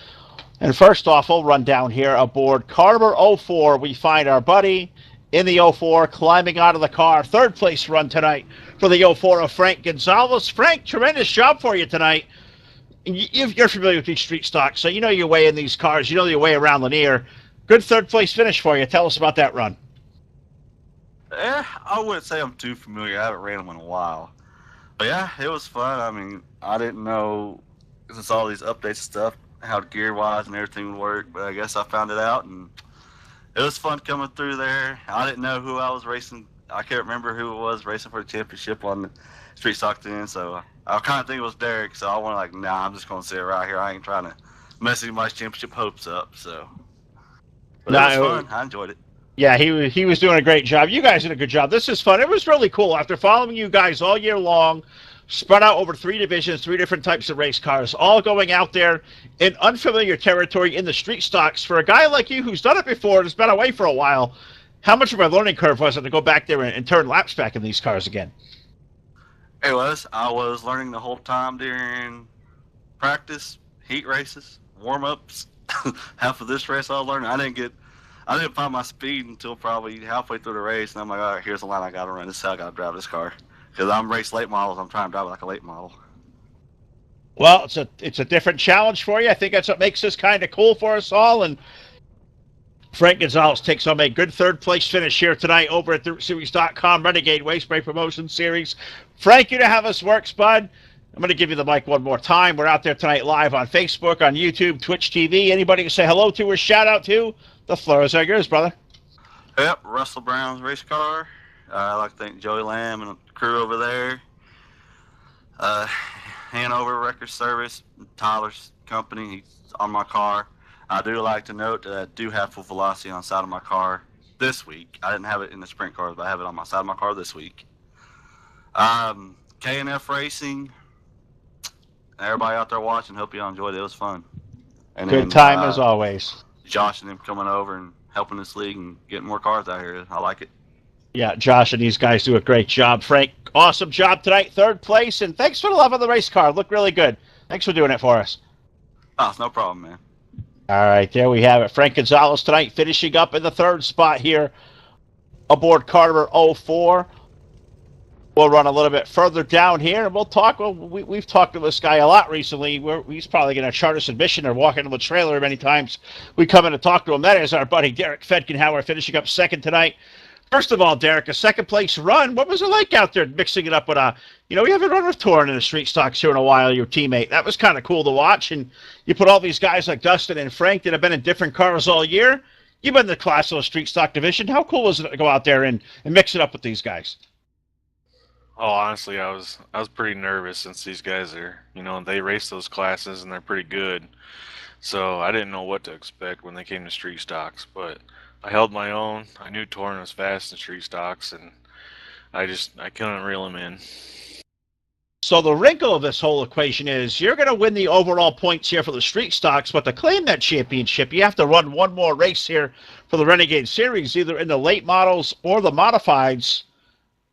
And first off, we'll run down here aboard car number 04. We find our buddy in the 04 climbing out of the car. 3rd place run tonight for the 04 of Frank Gonzalez. Frank, tremendous job for you tonight. You're familiar with these street stocks, so you know your way in these cars. You know your way around Lanier. Good 3rd place finish for you. Tell us about that run. I wouldn't say I'm too familiar. I haven't ran them in a while. But yeah, it was fun. I mean, I didn't know, since all these updates and stuff, how gear-wise and everything would work, but I guess I found it out, and it was fun coming through there. I didn't know who I was racing. I can't remember who it was racing for the championship on the street stock then, so I kind of think it was Derek, so I wanted nah, I'm just going to sit right here. I ain't trying to mess anybody's championship hopes up, so. But it was fun. I enjoyed it. Yeah, he was doing a great job. You guys did a good job. This is fun. It was really cool. After following you guys all year long, spread out over 3 divisions, 3 different types of race cars, all going out there in unfamiliar territory in the street stocks. For a guy like you who's done it before and has been away for a while, how much of a learning curve was it to go back there and turn laps back in these cars again? It was. I was learning the whole time during practice, heat races, warm-ups. Half of this race I was learning. I didn't find my speed until probably halfway through the race, and I'm like, all right, here's the line I got to run. This is how I got to drive this car. Because I'm race late models, I'm trying to drive it like a late model. Well, it's a different challenge for you. I think that's what makes this kind of cool for us all. And Frank Gonzalez takes home a good third-place finish here tonight over at DirtSeries.com Renegade Raceway Promotion Series. Frank, you know how this works, bud. I'm going to give you the mic one more time. We're out there tonight live on Facebook, on YouTube, Twitch TV. Anybody to say hello to or shout out to, the floor is all yours, brother. Yep, Russell Brown's race car. I'd like to thank Joey Lamb and the crew over there. Hanover Record Service, Tyler's company, he's on my car. I do like to note that I do have full velocity on the side of my car this week. I didn't have it in the sprint cars, but I have it on my side of my car this week. K&F Racing, everybody out there watching, hope you all enjoyed it. It was fun. And good time as always. Josh and them coming over and helping this league and getting more cars out here. I like it. Yeah, Josh and these guys do a great job. Frank, awesome job tonight, third place, and thanks for the love of the race car. Looked really good. Thanks for doing it for us. Oh, it's no problem, man. All right, there we have it. Frank Gonzalez tonight finishing up in the third spot here aboard car number 04. We'll run a little bit further down here, and we'll talk. Well, we've talked to this guy a lot recently. He's probably going to charter us admission or walk into the trailer many times. We come in to talk to him. That is our buddy Derek Fedkenhauer finishing up second tonight. First of all, Derek, a second-place run. What was it like out there mixing it up with we haven't run with Torrin in the street stocks here in a while, your teammate. That was kind of cool to watch, and you put all these guys like Dustin and Frank that have been in different cars all year. You've been in the class of the street stock division. How cool was it to go out there and mix it up with these guys? Oh, honestly, I was pretty nervous since these guys are, they race those classes and they're pretty good. So I didn't know what to expect when they came to street stocks, but I held my own. I knew Torrin was fast in street stocks, and I couldn't reel him in. So the wrinkle of this whole equation is you're going to win the overall points here for the street stocks, but to claim that championship, you have to run one more race here for the Renegade Series, either in the late models or the modifieds.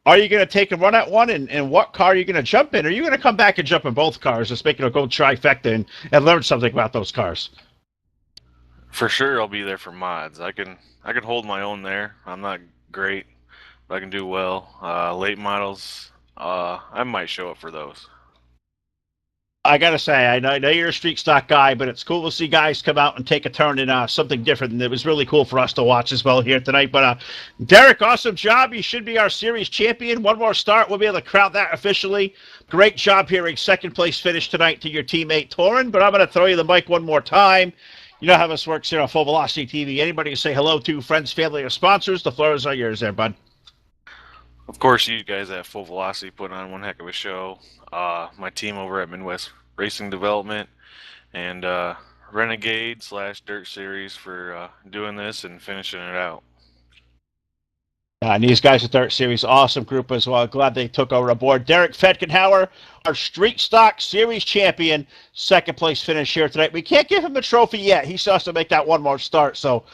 Are you going to take a run at one, and what car are you going to jump in? Or are you going to come back and jump in both cars, just make it a gold trifecta and learn something about those cars? For sure, I'll be there for mods. I can hold my own there. I'm not great, but I can do well. Late models, I might show up for those. I got to say, I know you're a street stock guy, but it's cool to see guys come out and take a turn in something different, and it was really cool for us to watch as well here tonight. But Derek, awesome job. You should be our series champion. One more start. We'll be able to crown that officially. Great job here, a second-place finish tonight to your teammate, Torrin. But I'm going to throw you the mic one more time. You know how this works here on Full Velocity TV. Anybody to say hello to, friends, family, or sponsors, the floor is all yours there, bud. Of course, you guys at Full Velocity put on one heck of a show. My team over at Midwest Racing Development and Renegade / Dirt Series for doing this and finishing it out. And these guys at Dirt Series, awesome group as well. Glad they took over aboard. Derek Fedkenhauer, our Street Stock Series champion, second place finish here tonight. We can't give him the trophy yet. He still has to make that one more start. So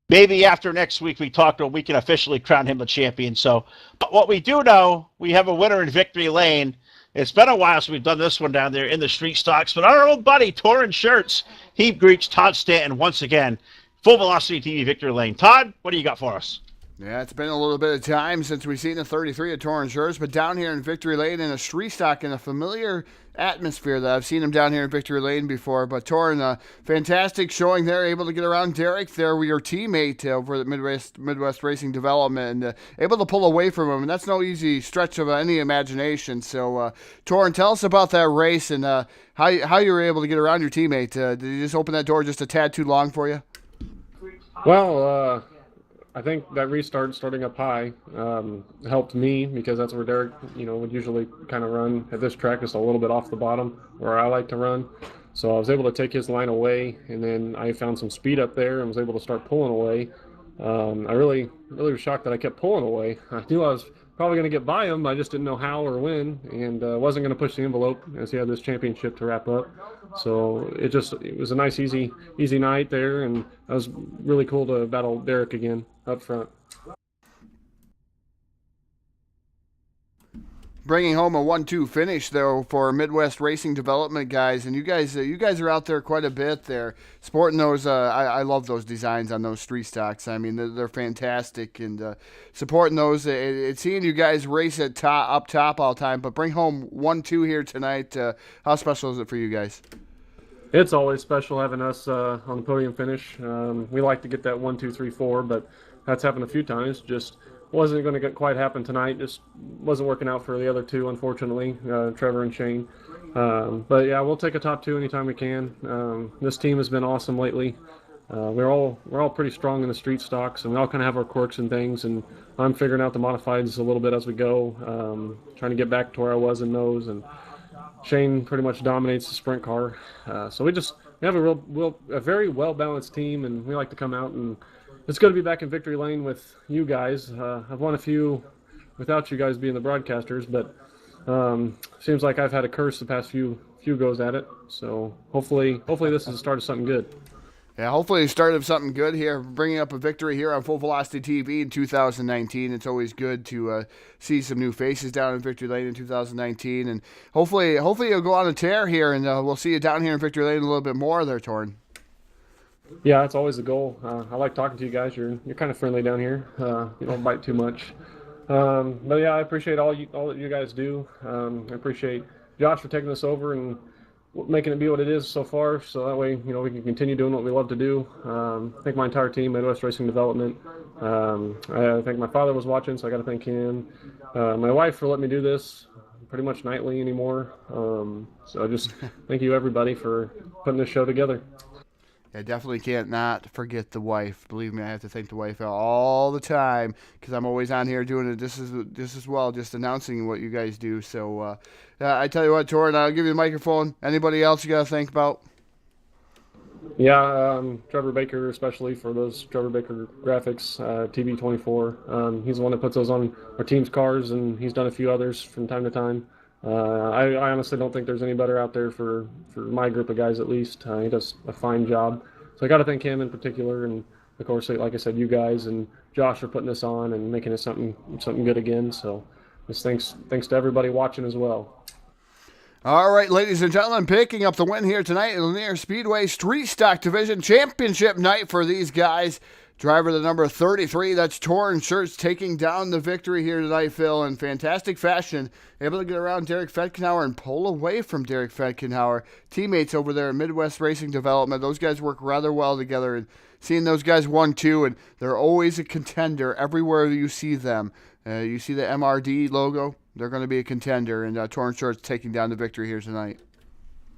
maybe after next week we talk to him, we can officially crown him the champion. So, but what we do know, we have a winner in Victory Lane. It's been a while since we've done this one down there in the street stocks, but our old buddy, Torrin Shirts, he greets Todd Stanton once again. Full Velocity TV Victory Lane. Todd, what do you got for us? Yeah, it's been a little bit of time since we've seen the 33 of Torrin Shirts, but down here in Victory Lane in a street stock in a familiar atmosphere that I've seen him down here in Victory Lane before. But Torrin, fantastic showing there, able to get around Derek there, your teammate over at Midwest Racing Development, and able to pull away from him. And that's no easy stretch of any imagination. So, Torrin, tell us about that race and how you were able to get around your teammate. Did you just open that door just a tad too long for you? Well, I think that starting up high helped me because that's where Derek, would usually kind of run at this track, just a little bit off the bottom where I like to run. So I was able to take his line away, and then I found some speed up there and was able to start pulling away. I really was shocked that I kept pulling away. I knew I probably going to get by him. I just didn't know how or when, and wasn't going to push the envelope as he had this championship to wrap up. So it was a nice, easy night there, and it was really cool to battle Derek again up front. Bringing home a 1-2 finish though for Midwest Racing Development guys, and you guys are out there quite a bit there, sporting those. I love those designs on those street stocks. I mean they're fantastic, and supporting those. It's seeing you guys race at up top all the time, but bring home 1-2 here tonight. How special is it for you guys? It's always special having us on the podium finish. We like to get that 1, 2, 3, 4, but that's happened a few times. Just wasn't going to quite happen tonight. Just wasn't working out for the other two, unfortunately, Trevor and Shane. But yeah, we'll take a top 2 anytime we can. This team has been awesome lately. We're all pretty strong in the street stocks, and we all kind of have our quirks and things. And I'm figuring out the modifieds a little bit as we go, trying to get back to where I was in those. And Shane pretty much dominates the sprint car. So we have a very well balanced team, and we like to come out, and it's good to be back in victory lane with you guys. I've won a few without you guys being the broadcasters, but seems like I've had a curse the past few goes at it. So hopefully this is the start of something good. Yeah, hopefully the start of something good here, bringing up a victory here on Full Velocity TV in 2019. It's always good to see some new faces down in Victory Lane in 2019, and hopefully you'll go on a tear here, and we'll see you down here in Victory Lane a little bit more there, Torn. Yeah, that's always the goal. I like talking to you guys. You're kind of friendly down here. You don't bite too much. But yeah, I appreciate all that you guys do. I appreciate Josh for taking this over and making it be what it is so far. So that way, we can continue doing what we love to do. I thank my entire team, Midwest Racing Development. I think my father was watching, so I got to thank him. My wife for letting me do this pretty much nightly anymore. So I just thank you everybody for putting this show together. I definitely can't not forget the wife. Believe me, I have to thank the wife all the time because I'm always on here doing it just as well, just announcing what you guys do. So I tell you what, Torrin, I'll give you the microphone. Anybody else you got to think about? Yeah, Trevor Baker, especially for those Trevor Baker graphics, TV24. He's the one that puts those on our team's cars, and he's done a few others from time to time. I honestly don't think there's any better out there for my group of guys, at least. He does a fine job. So I got to thank him in particular, and of course, like I said, you guys and Josh for putting this on and making it something good again. So just thanks to everybody watching as well. All right, ladies and gentlemen, picking up the win here tonight in Lanier Speedway Street Stock Division Championship night for these guys. Driver the number 33, that's Torn Shirts, taking down the victory here tonight, Phil, in fantastic fashion. Able to get around Derek Fetkenhauer and pull away from Derek Fetkenhauer. Teammates over there at Midwest Racing Development, those guys work rather well together. And seeing those guys 1-2, and they're always a contender everywhere you see them. You see the MRD logo, they're going to be a contender, and Torn Shirts taking down the victory here tonight.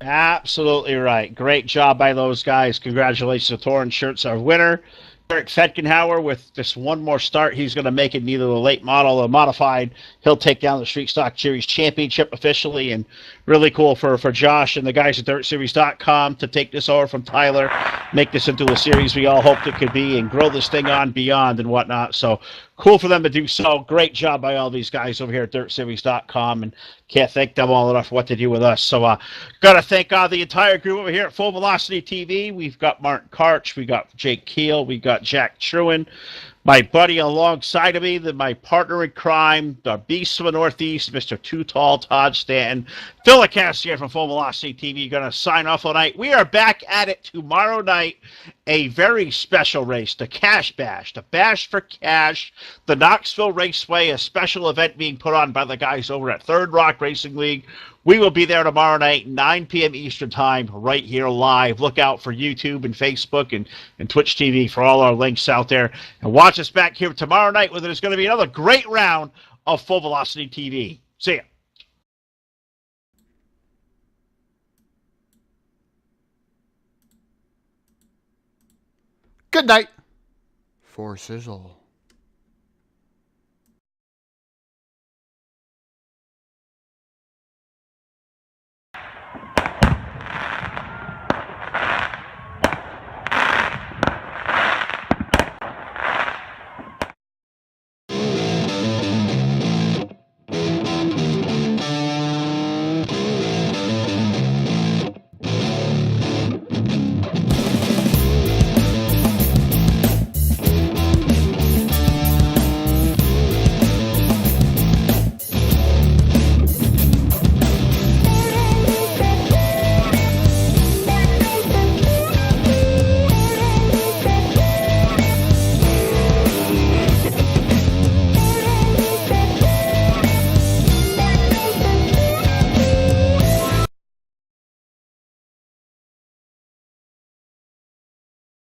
Absolutely right. Great job by those guys. Congratulations to Torn Shirts, our winner. Derek Fetkenhauer, with just one more start, he's going to make it in either the late model or modified. He'll take down the Street Stock Series Championship officially, and really cool for Josh and the guys at DirtSeries.com to take this over from Tyler, make this into a series we all hoped it could be, and grow this thing on beyond and whatnot. So cool for them to do so. Great job by all these guys over here at DirtSeries.com, and can't thank them all enough for what they do with us. So got to thank the entire group over here at Full Velocity TV. We've got Martin Karch, we got Jake Keel, we got Jack Truin, my buddy alongside of me, my partner in crime, the beast from the Northeast, Mr. Too Tall Todd Stanton. Phil Lacassiere from Full Velocity TV going to sign off tonight. We are back at it tomorrow night. A very special race, the Cash Bash, the Bash for Cash, the Knoxville Raceway, a special event being put on by the guys over at Third Rock Racing League. We will be there tomorrow night, 9 p.m. Eastern Time, right here live. Look out for YouTube and Facebook and Twitch TV for all our links out there. And watch us back here tomorrow night where there's going to be another great round of Full Velocity TV. See ya. Good night for Sizzle.